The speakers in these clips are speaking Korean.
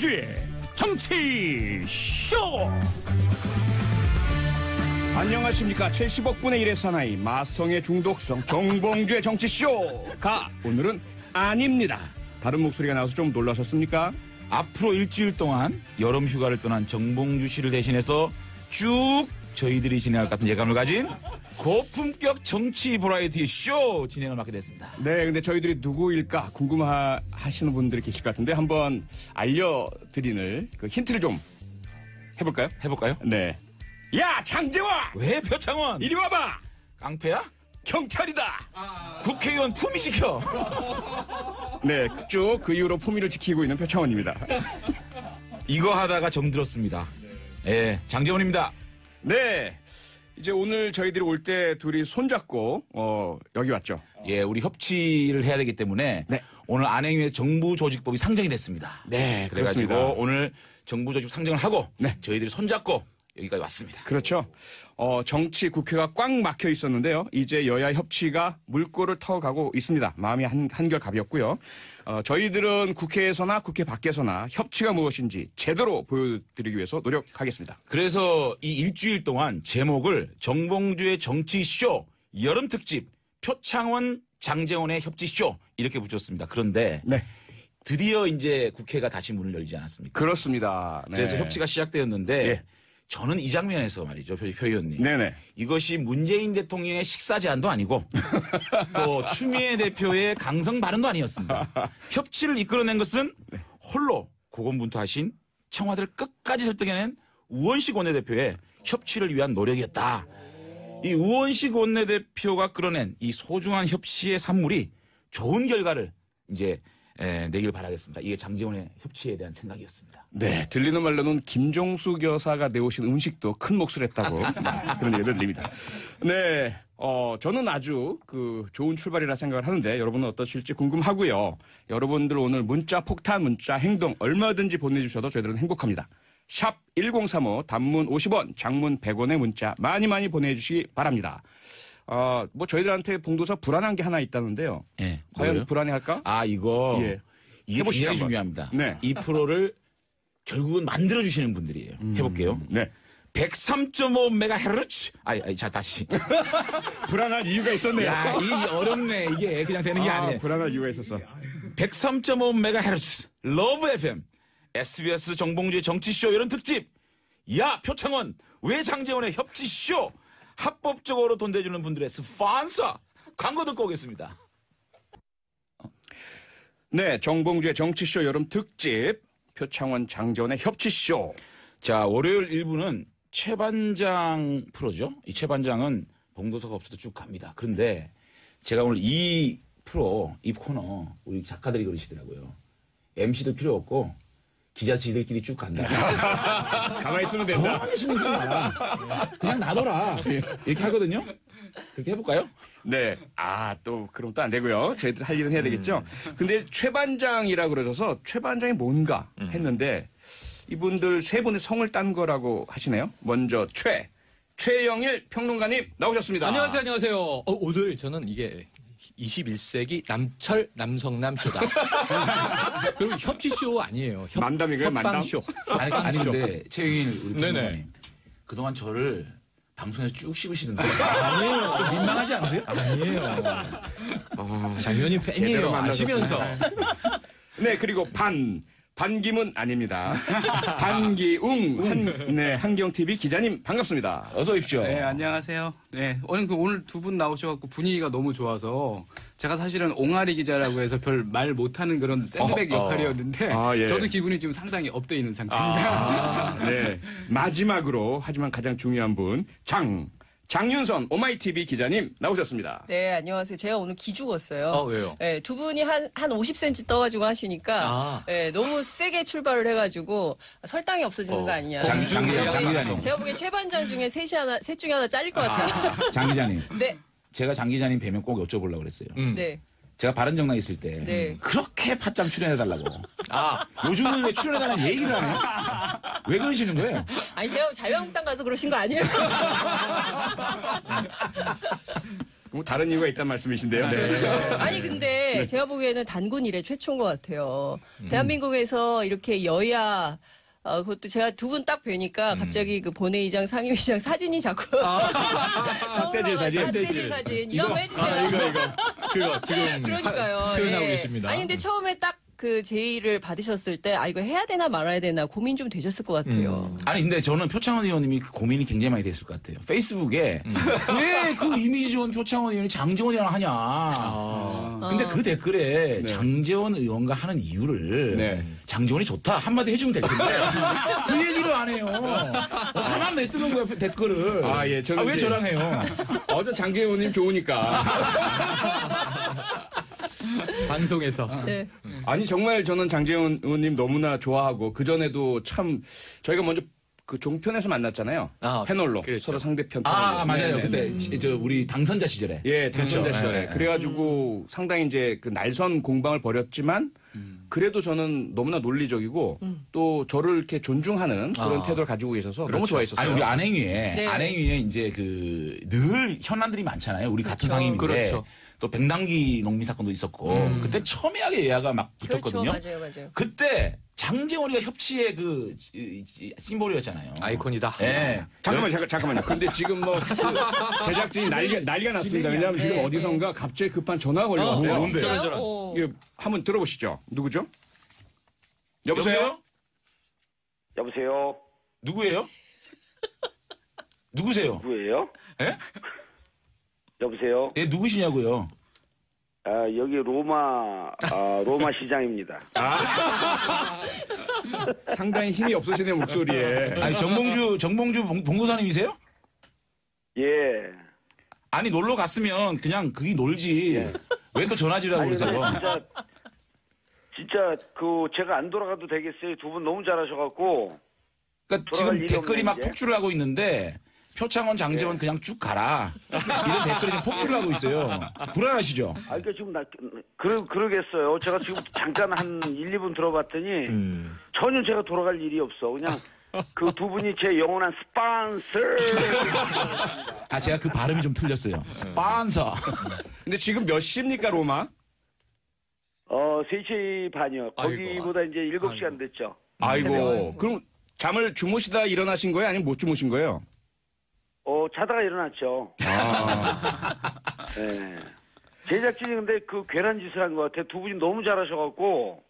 정봉주의 정치쇼. 안녕하십니까. 70억 분의 1의 사나이 마성의 중독성 정봉주의 정치쇼가 오늘은 아닙니다. 다른 목소리가 나와서 좀 놀라셨습니까? 앞으로 일주일 동안 여름 휴가를 떠난 정봉주 씨를 대신해서 쭉 저희들이 진행할 것 같은 예감을 가진 고품격 정치 버라이어티 쇼 진행을 맡게 됐습니다. 네, 근데 저희들이 누구일까 궁금하시는 분들이 계실 것 같은데 한번 알려드리는 그 힌트를 좀 해볼까요? 해볼까요? 네. 야, 장재화! 왜 표창원? 이리 와봐! 깡패야? 경찰이다! 국회의원 품위시켜. 네, 쭉 그 이후로 품위를 지키고 있는 표창원입니다. 이거 하다가 정들었습니다. 예, 장재원입니다. 네. 이제 오늘 저희들이 올 때 둘이 손잡고 여기 왔죠. 예, 우리 협치를 해야 되기 때문에 네. 오늘 안행위의 정부조직법이 상정이 됐습니다. 네, 그래가지고 그렇습니다. 오늘 정부조직 상정을 하고 네. 저희들이 손잡고 여기까지 왔습니다. 그렇죠. 정치 국회가 꽉 막혀 있었는데요. 이제 여야 협치가 물꼬를 터가고 있습니다. 마음이 한결 가볍고요. 저희들은 국회에서나 국회 밖에서나 협치가 무엇인지 제대로 보여드리기 위해서 노력하겠습니다. 그래서 이 일주일 동안 제목을 정봉주의 정치쇼 여름특집 표창원 장재원의 협치쇼 이렇게 붙였습니다. 그런데 네. 드디어 이제 국회가 다시 문을 열지 않았습니까? 그렇습니다. 네. 그래서 협치가 시작되었는데 예. 저는 이 장면에서 말이죠. 표 의원님. 네네. 이것이 문재인 대통령의 식사 제안도 아니고 또 추미애 대표의 강성 발언도 아니었습니다. 협치를 이끌어낸 것은 홀로 고군분투하신 청와대를 끝까지 설득해낸 우원식 원내대표의 협치를 위한 노력이었다. 이 우원식 원내대표가 끌어낸 이 소중한 협치의 산물이 좋은 결과를 이제 내길 바라겠습니다. 이게 장재원의 협치에 대한 생각이었습니다. 네, 들리는 말로는 김종숙 여사가 내오신 음식도 큰 몫을 했다고 그런 얘기를 들립니다. 네, 저는 아주 좋은 출발이라 생각을 하는데 여러분은 어떠실지 궁금하고요. 여러분들 오늘 문자 폭탄, 문자 행동 얼마든지 보내주셔도 저희들은 행복합니다. 샵 1035 단문 50원, 장문 100원의 문자 많이 많이 보내주시기 바랍니다. 저희들한테 봉도사 불안한 게 하나 있다는데요. 예, 과연 뭐예요? 불안해할까? 이거 예. 이게 해보시죠, 굉장히 한번. 중요합니다. 네. 이 프로를 결국은 만들어주시는 분들이에요. 해볼게요. 네. 103.5MHz. 자, 다시. 불안할 이유가 있었네요. 야, 이게 어렵네. 이게 그냥 되는 게 아니네. 불안할 이유가 있었어. 103.5MHz. 러브 FM. SBS 정봉주의 정치쇼 이런 특집. 야, 표창원. 왜 장재원의 협치쇼. 합법적으로 돈 대주는 분들의 스폰서. 광고 듣고 오겠습니다. 네, 정봉주의 정치쇼 여름 특집 표창원 장재원의 협치쇼. 자, 월요일 1부는 최반장 프로죠. 이 최반장은 봉도사가 없어도 쭉 갑니다. 그런데 제가 오늘 이 코너 우리 작가들이 그러시더라고요. MC도 필요 없고 기자 지들끼리 쭉 간다. 가만히 있으면 된다. 가만히 있으면 그냥 놔둬라. 이렇게 하거든요. 그렇게 해볼까요? 네. 그럼 또 안 되고요. 저희들 할 일은 해야 되겠죠. 근데 최반장이라 그러셔서 최반장이 뭔가 했는데 이분들 세 분의 성을 딴 거라고 하시네요. 먼저 최영일 평론가님 나오셨습니다. 안녕하세요. 오늘 저는 이게 21세기 남철 남성남 쇼다. 그리고 협치쇼 아니에요. 만담이고요, 만담? 협방쇼. 아니 근데 최영일 우리 네네. 평론가님 그동안 저를 방송에서 쭉 씹으시던데. 아니에요. 좀 민망하지 않으세요? 아니에요. 장면이 팬이에요. 제대로 만나셨습니다. 아시면서. 네, 그리고 반기문 아닙니다. 반기웅 한경TV 기자님 반갑습니다. 어서 오십시오. 네, 안녕하세요. 네, 오늘 두 분 나오셔갖고 분위기가 너무 좋아서 제가 사실은 옹알이 기자라고 해서 별 말 못하는 그런 샌드백 역할이었는데 예. 저도 기분이 지금 상당히 업돼 있는 상태입니다. 네. 마지막으로 하지만 가장 중요한 분 장윤선 오마이TV 기자님 나오셨습니다. 네, 안녕하세요. 제가 오늘 기죽었어요. 왜요? 네, 두 분이 한 50cm 떠가지고 하시니까 네, 너무 세게 출발을 해가지고 설탕이 없어지는 거 아니냐. 장기자님. 제가 보기엔 최반장 중에 셋 중에 하나 잘릴 것 같아요. 장 기자님. 네, 제가 장 기자님 뵈면 꼭 여쭤보려고 그랬어요. 네. 제가 바른정당 있을 때 네. 그렇게 팟짱 출연해달라고. 요즘은 왜 출연해달라는 얘기를 하네요? 왜 그러시는 거예요? 아니, 제가 자유한국당 가서 그러신 거 아니에요? 뭐 다른 이유가 있단 말씀이신데요. 아니 근데 제가 보기에는 단군 이래 최초인 것 같아요. 대한민국에서 이렇게 여야 그것도 제가 두 분 딱 뵈니까 갑자기 그 본회의장 상임위장 사진이 자꾸 삿대질 사진? 삿대질 사진 이거 한번 해주세요. 그거 지금 그러니까요. 표현하고 예. 계십니다. 아니 근데 처음에 딱 그 제의를 받으셨을 때 이거 해야 되나 말아야 되나 고민 좀 되셨을 것 같아요. 아니 근데 저는 표창원 의원님이 고민이 굉장히 많이 됐을 것 같아요. 페이스북에 왜 그 이미지 좋은 표창원 의원이 장재원이랑 하냐. 근데 그 댓글에 네. 장재원 의원과 하는 이유를 네. 장재원이 좋다 한마디 해주면 될 텐데 그 얘기를 안 해요. 가만 냅두는 거야 댓글을. 아, 예, 저는 왜 이제- 저랑 해요? 장재훈님 좋으니까. 방송에서. 네. 아니 정말 저는 장재훈 의원님 너무나 좋아하고 그 전에도 참 저희가 먼저 그 종편에서 만났잖아요. 아, 패널로 그렇죠. 서로 상대편. 아 패널로. 맞아요. 네네네. 근데 저 우리 당선자 시절에. 예, 당선자 그렇죠. 시절에. 네, 네. 그래가지고 상당히 이제 그 날선 공방을 벌였지만 그래도 저는 너무나 논리적이고 또 저를 이렇게 존중하는 그런 태도를 가지고 계셔서 너무 좋아했었어요. 아니 우리 안행위에 네. 안행위에 이제 그 늘 현안들이 많잖아요. 우리 같은 상임인데 그렇죠. 또 백남기 농민 사건도 있었고 그때 첨예하게 예야가 막 그렇죠. 붙었거든요. 맞아요. 그때 장재원이가 협치의 그 심볼이었잖아요. 아이콘이다. 예. 잠깐만요. 근데 지금 뭐 그 제작진이 난리가 났습니다. 왜냐하면 지금 네, 어디선가 갑자기 급한 전화가 걸려왔어요. 뭔데요? 진짜요? 오. 이거 한번 들어보시죠. 누구죠? 여보세요? 여보세요? 누구예요? 누구세요? 누구예요? 예? 여보세요? 예, 누구시냐고요? 아, 여기 로마 시장입니다. 상당히 힘이 없으시네요, 목소리에. 아니 정봉주 봉도사님이세요? 예. 아니 놀러 갔으면 그냥 그게 놀지. 왜 또 전화지라고 아니, 그러세요? 근데 진짜 그 제가 안 돌아가도 되겠어요. 두 분 너무 잘하셔갖고. 그러니까 돌아갈 지금 일이 댓글이 막 없네, 이제. 폭주를 하고 있는데 표창원 장재원 그냥 쭉 가라. 이런 댓글이 지금 폭주를 하고 있어요. 불안하시죠? 아, 그러니까 지금 그러겠어요. 제가 지금 잠깐 한 1, 2분 들어봤더니 전혀 제가 돌아갈 일이 없어. 그냥 그 두 분이 제 영원한 스폰서. 아 제가 그 발음이 좀 틀렸어요. 스폰서. 근데 지금 몇 시입니까, 로마? 3시 반이요. 거기보다 이제 7시간 됐죠. 아이고. 그럼 잠을 주무시다 일어나신 거예요? 아니면 못 주무신 거예요? 자다가 일어났죠. 네. 제작진이 근데 그 괴란 짓을 한 것 같아요. 두 분이 너무 잘하셔갖고,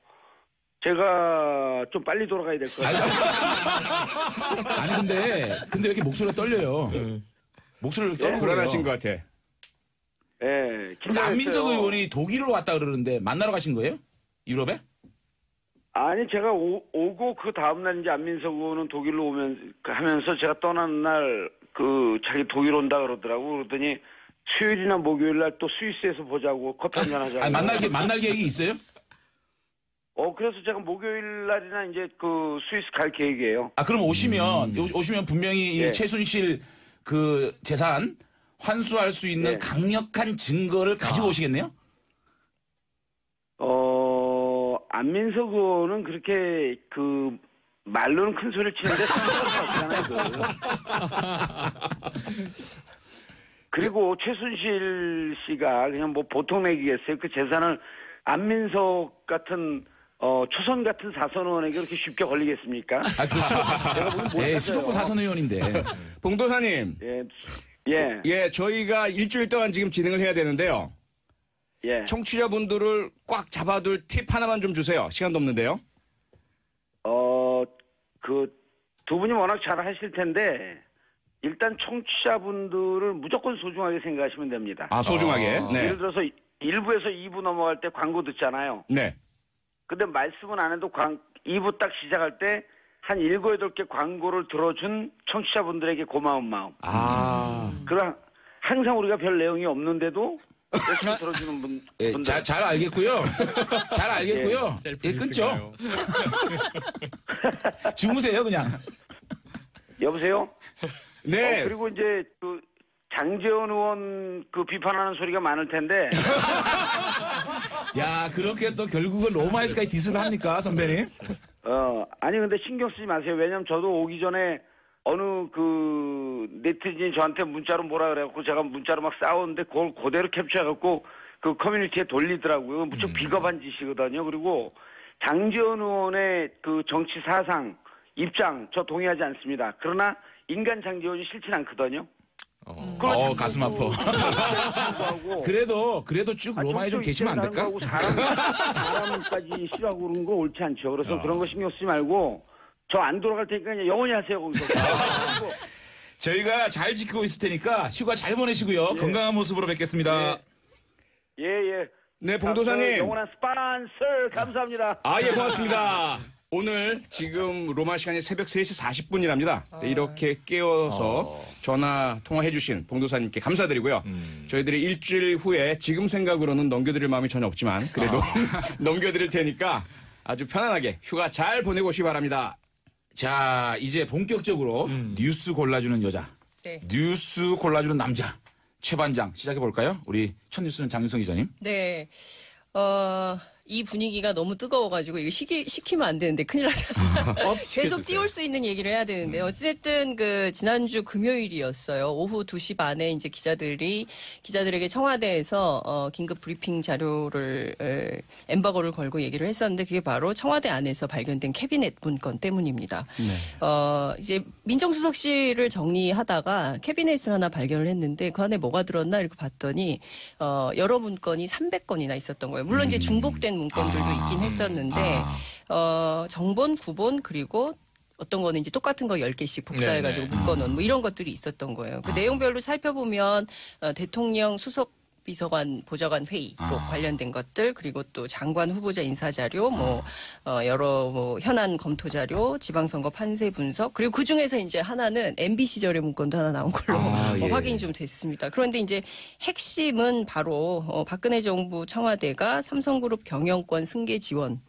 제가 좀 빨리 돌아가야 될 것 같아요. 아니 근데 왜 이렇게 목소리가 떨려요? 목소리를 떨고 불안하신 것 그래요. 같아. 예. 근데 안민석 의원이 독일로 왔다 그러는데 만나러 가신 거예요? 유럽에? 아니, 제가 오고 그 다음날 이제 안민석 의원은 독일로 하면서 제가 떠난 날 자기 독일 온다 그러더라고. 그러더니 수요일이나 목요일 날 또 스위스에서 보자고 커피 한잔 하자고. 아니, 만날 계획이 있어요? 그래서 제가 목요일 날이나 이제 그 스위스 갈 계획이에요. 아, 그럼 오시면 분명히 예. 이 최순실 그 재산 환수할 수 있는 예. 강력한 증거를 가지고 오시겠네요? 안민석 의원은 그렇게 말로는 큰 소리를 치는데 상관은 없잖아요. 그리고 최순실 씨가 그냥 뭐 보통 내기겠어요. 그 재산을 안민석 같은 초선 같은 사선 의원에게 그렇게 쉽게 걸리겠습니까? 예, 수도권 사선 의원인데. 봉도사님. 예. 예, 저희가 일주일 동안 지금 진행을 해야 되는데요. 예. 청취자분들을 꽉 잡아둘 팁 하나만 좀 주세요. 시간도 없는데요. 두 분이 워낙 잘 하실 텐데, 일단 청취자분들을 무조건 소중하게 생각하시면 됩니다. 아, 소중하게. 네. 예를 들어서 1부에서 2부 넘어갈 때 광고 듣잖아요. 네. 근데 말씀은 안 해도 2부 딱 시작할 때 한 7, 8개 광고를 들어준 청취자분들에게 고마운 마음. 그럼 항상 우리가 별 내용이 없는데도 열심히 들어주는 분들. 잘 알겠고요. 잘 알겠고요. 예, 끊죠. 주무세요, 그냥. 여보세요? 네. 그리고 이제 장재원 의원 비판하는 소리가 많을 텐데. 야, 그렇게 또 결국은 로마에서까지 디스를 합니까, 선배님? 아니 근데 신경 쓰지 마세요. 왜냐면 저도 오기 전에 어느 그 네티즌이 저한테 문자로 뭐라 그래갖고 제가 문자로 막 싸웠는데 그걸 그대로 캡처해갖고 그 커뮤니티에 돌리더라고요. 무척 비겁한 짓이거든요. 그리고 장지원 의원의 그 정치 사상, 입장 저 동의하지 않습니다. 그러나 인간 장지원이 싫진 않거든요. 가슴 아파. 그래도 쭉 로마에 좀 계시면 안 될까? 사람까지 싫어하고 그런 거 옳지 않죠. 그래서 그런 거 신경 쓰지 말고 저 안 돌아갈 테니까 그냥 영원히 하세요 거기서. 저희가 잘 지키고 있을 테니까 휴가 잘 보내시고요. 건강한 모습으로 뵙겠습니다. 예. 네, 봉도사님. 영원한 스폰서 감사합니다. 예, 고맙습니다. 오늘 지금 로마 시간이 새벽 3시 40분이랍니다. 이렇게 깨워서 전화 통화해주신 봉도사님께 감사드리고요. 저희들이 일주일 후에 지금 생각으로는 넘겨드릴 마음이 전혀 없지만 그래도 넘겨드릴 테니까 아주 편안하게 휴가 잘 보내고 오시기 바랍니다. 자, 이제 본격적으로 뉴스 골라주는 여자, 네. 뉴스 골라주는 남자, 최반장 시작해볼까요? 우리 첫 뉴스는 장윤성 기자님. 네. 이 분위기가 너무 뜨거워가지고 이거 시키면 안 되는데 큰일 나다. 계속 띄울 수 있는 얘기를 해야 되는데 어찌됐든 그 지난주 금요일이었어요. 오후 2시 반에 이제 기자들에게 청와대에서 긴급 브리핑 자료를 엠바고를 걸고 얘기를 했었는데 그게 바로 청와대 안에서 발견된 캐비넷 문건 때문입니다. 네. 이제 민정수석실을 정리하다가 캐비넷을 하나 발견을 했는데 그 안에 뭐가 들었나 이렇게 봤더니 여러 문건이 300건이나 있었던 거예요. 물론 이제 중복된 문건들도 있긴 했었는데 정본, 구본 그리고 어떤 거는 이제 똑같은 거 10개씩 복사해가지고 묶어놓은 뭐 이런 것들이 있었던 거예요. 그 내용별로 살펴보면 대통령 수석 비서관 보좌관 회의로 관련된 것들 그리고 또 장관 후보자 인사 자료 여러 현안 검토 자료 지방선거 판세 분석 그리고 그 중에서 이제 하나는 MB 시절의 문건도 하나 나온 걸로 확인이 좀 됐습니다. 그런데 이제 핵심은 바로 박근혜 정부 청와대가 삼성그룹 경영권 승계 지원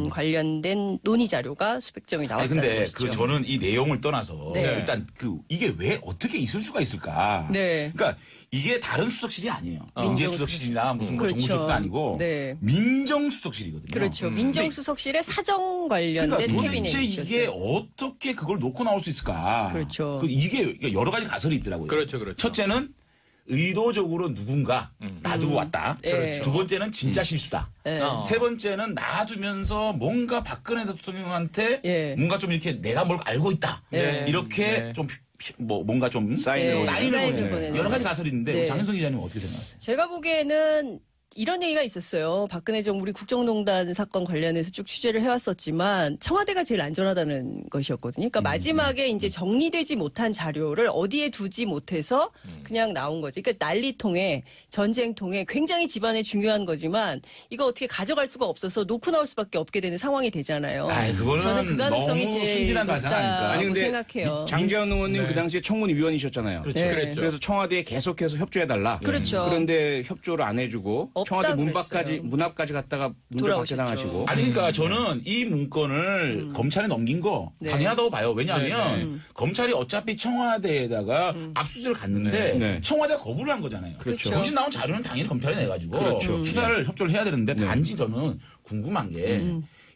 관련된 논의 자료가 수백 점이 나왔다는 근데 것이죠. 저는 이 내용을 떠나서 일단 이게 왜 어떻게 있을 수가 있을까? 네. 그러니까 이게 다른 수석실이 아니에요. 민정수석실이나 무슨 그렇죠. 정무수석도 아니고 네. 민정수석실이거든요. 그렇죠. 민정수석실의 사정 관련된 그러니까 캐비넷이었어요. 도대체 이게 어떻게 그걸 놓고 나올 수 있을까? 그렇죠. 이게 여러 가지 가설이 있더라고요. 그렇죠. 첫째는 의도적으로 누군가 놔두고 왔다. 네. 두 번째는 진짜 실수다. 네. 세 번째는 놔두면서 뭔가 박근혜 대통령한테 뭔가 좀 이렇게 내가 뭘 알고 있다. 이렇게 좀 뭔가 좀 사인을 보내는 여러 가지 가설이 있는데 장윤성 기자님은 어떻게 생각하세요? 제가 보기에는 이런 얘기가 있었어요. 박근혜 정부 우리 국정농단 사건 관련해서 쭉 취재를 해왔었지만 청와대가 제일 안전하다는 것이었거든요. 그러니까 마지막에 이제 정리되지 못한 자료를 어디에 두지 못해서 그냥 나온 거지. 그러니까 난리통에 전쟁통에 굉장히 집안에 중요한 거지만 이거 어떻게 가져갈 수가 없어서 놓고 나올 수밖에 없게 되는 상황이 되잖아요. 그거는 저는 그 가능성이 너무 제일 순진한 가상 아닐까? 높다고 근데 생각해요. 장재원 의원님 그 당시에 청문위원이셨잖아요. 그렇죠. 그래서 청와대에 계속해서 협조해달라. 그렇죠. 그런데 협조를 안 해주고 청와대 문 앞까지 갔다가 문제 박제당하시고. 그러니까 저는 이 문건을 검찰에 넘긴 거 당연하다고 봐요. 왜냐하면 검찰이 어차피 청와대에다가 압수수색을 갔는데 청와대가 거부를 한 거잖아요. 그렇죠. 거기서 나온 자료는 당연히 검찰에 내가지고 수사를 협조를 해야 되는데 단지 저는 궁금한 게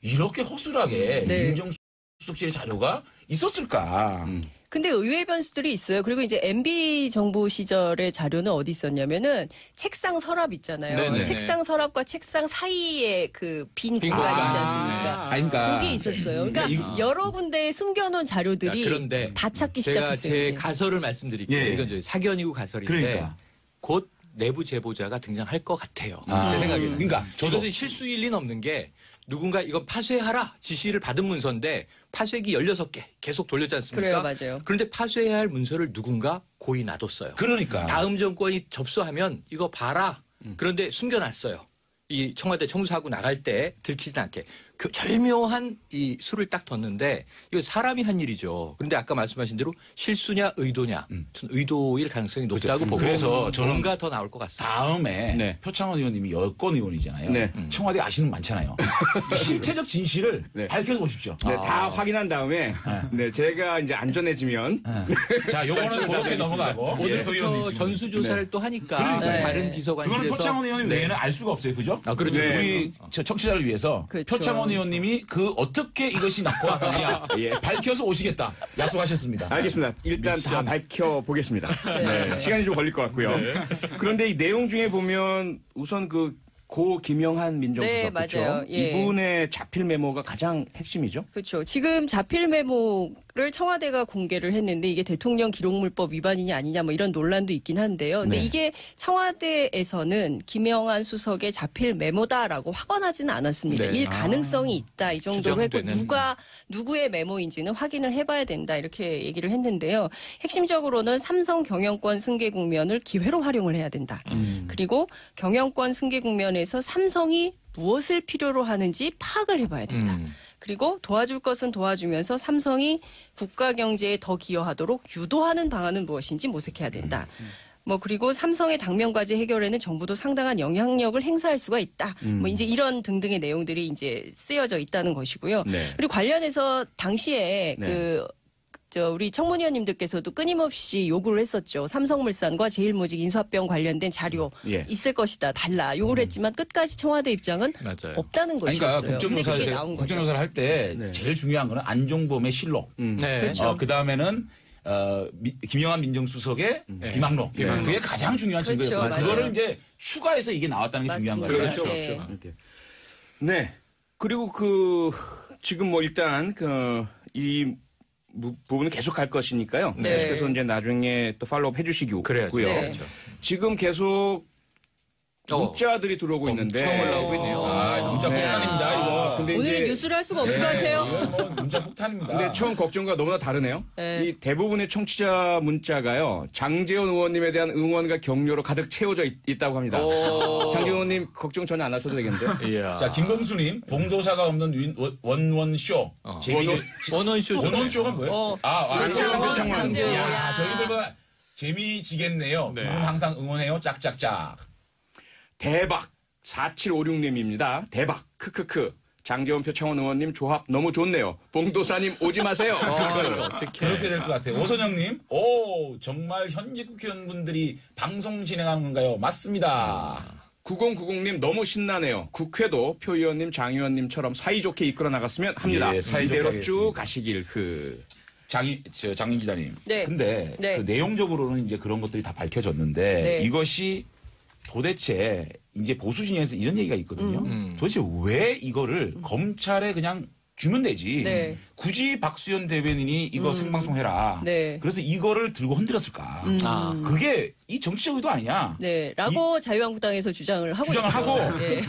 이렇게 허술하게 민정수석실의 자료가 있었을까? 근데 의외의 변수들이 있어요. 그리고 이제 MB 정부 시절의 자료는 어디 있었냐면은 책상 서랍 있잖아요. 네네. 책상 서랍과 책상 사이에 그 빈 공간이 있지 않습니까? 그러니까 거기에 있었어요. 그러니까 여러 군데에 숨겨놓은 자료들이 그런데 다 찾기 제가 시작했어요. 제 이제. 가설을 말씀드릴게요. 이건 이제 사견이고 가설인데 그러니까. 곧 내부 제보자가 등장할 것 같아요. 아. 제 생각에는. 그러니까 저도 이것은 실수일 리는 없는 게 누군가 이건 파쇄하라 지시를 받은 문서인데 파쇄기 16개 계속 돌렸지 않습니까? 그래요, 맞아요. 그런데 파쇄해야 할 문서를 누군가 고이 놔뒀어요. 그러니까 다음 정권이 접수하면 이거 봐라. 그런데 숨겨놨어요. 이 청와대 청소하고 나갈 때 들키지 않게. 그 절묘한 이 수를 딱 뒀는데 이거 사람이 한 일이죠. 그런데 아까 말씀하신 대로 실수냐 의도냐. 저는 의도일 가능성이 높다고 보고 그래서 저는 뭔가 더 나올 것 같습니다. 다음에 표창원 의원님이 여권 의원이잖아요. 청와대 아시는 분 많잖아요. 실체적 진실을 밝혀서 보십시오. 다 확인한 다음에 제가 이제 안전해지면 자, 요거는 그렇게 넘어가고 오늘부터 전수조사를 또 하니까 다른 그거는 비서관실에서 표창원 의원님 외에는 알 수가 없어요. 그죠? 그렇죠. 우리 청취자를 위해서 그렇죠. 표창원 최창원 의원님이 그 어떻게 이것이 나빠왔느냐 예. 밝혀서 오시겠다 약속하셨습니다. 알겠습니다. 일단 다 밝혀보겠습니다. 네, 시간이 좀 걸릴 것 같고요. 그런데 이 내용 중에 보면 우선 고 김영한 민정수석 네, 그렇죠? 맞아요. 예. 이분의 자필 메모가 가장 핵심이죠. 그렇죠. 지금 자필 메모를 청와대가 공개를 했는데 이게 대통령 기록물법 위반이냐 아니냐 뭐 이런 논란도 있긴 한데요. 근데 네. 이게 청와대에서는 김영한 수석의 자필 메모다라고 확언하지는 않았습니다. 네. 일 가능성이 있다 이 정도로 했고 추정되는. 누구의 메모인지는 확인을 해봐야 된다 이렇게 얘기를 했는데요. 핵심적으로는 삼성 경영권 승계 국면을 기회로 활용을 해야 된다. 그리고 경영권 승계 국면에서 삼성이 무엇을 필요로 하는지 파악을 해봐야 된다. 그리고 도와줄 것은 도와주면서 삼성이 국가 경제에 더 기여하도록 유도하는 방안은 무엇인지 모색해야 된다. 뭐 그리고 삼성의 당면 과제 해결에는 정부도 상당한 영향력을 행사할 수가 있다. 뭐 이제 이런 등등의 내용들이 이제 쓰여져 있다는 것이고요. 네. 그리고 관련해서 당시에 네. 우리 청문위원님들께서도 끊임없이 요구를 했었죠. 삼성물산과 제일모직 인수합병 관련된 자료 예. 있을 것이다. 달라. 요구를 했지만 끝까지 청와대 입장은 맞아요. 없다는 아니, 것이었어요. 그러니까 근데 그게 나온 거죠. 국정조사를 할 때 네. 제일 중요한 거는 안종범의 실록. 네. 그렇죠. 그 다음에는 김영한 민정수석의 비망록. 비망록. 그게 가장 중요한 그렇죠, 증거였고 맞아요. 그거를 이제 추가해서 이게 나왔다는 게 중요한 맞습니다. 거예요. 그렇죠. 네. 이렇게. 네. 그리고 지금 뭐 일단 이 부분은 계속 갈 것이니까요. 네. 계속해서 이제 나중에 또 팔로우업 해주시고요. 그래야죠. 네. 지금 계속 문자들이 들어오고 있는데. 엄청 올라오고 있네요. 문자 네. 폭탄입니다, 이거. 근데 오늘은 이제 뉴스를 할 수가 없을 것 같아요. 이거 뭐 문자 폭탄입니다. 근데 처음 걱정과 너무나 다르네요. 네. 이 대부분의 청취자 문자가요. 장제원 의원님에 대한 응원과 격려로 가득 채워져 있다고 합니다. 오. 장제원 의원님 걱정 전혀 안 하셔도 되겠는데요. 이야. 자, 김범수님, 봉도사가 없는 원원쇼. 원원쇼. 원원쇼가 뭐예요? 장제원. 장제원. 야, 저희들보다 재미지겠네요. 네. 두 분 항상 응원해요. 짝짝짝. 대박 4756님입니다. 대박 크크크. 장제원 표창원 의원님 조합 너무 좋네요. 봉도사님 오지 마세요. 그렇게 될 것 같아요. 오선영님, 정말 현직 국회의원분들이 방송 진행하는 건가요? 맞습니다. 9090님 너무 신나네요. 국회도 표 의원님, 장 의원님처럼 사이좋게 이끌어 나갔으면 합니다. 예, 사이좋게 이대로 하겠습니다. 쭉 가시길 장인 기자님. 네. 근데 네. 그 내용적으로는 이제 그런 것들이 다 밝혀졌는데 네. 이것이 도대체 이제 보수 진영에서 이런 얘기가 있거든요. 도대체 왜 이거를 검찰에 그냥 주면 되지. 네. 굳이 박수현 대변인이 이거 생방송해라. 네. 그래서 이거를 들고 흔들었을까. 그게 이 정치적 의도 아니냐. 네, 라고 자유한국당에서 주장을 하고 주장을 있죠. 하고. 네.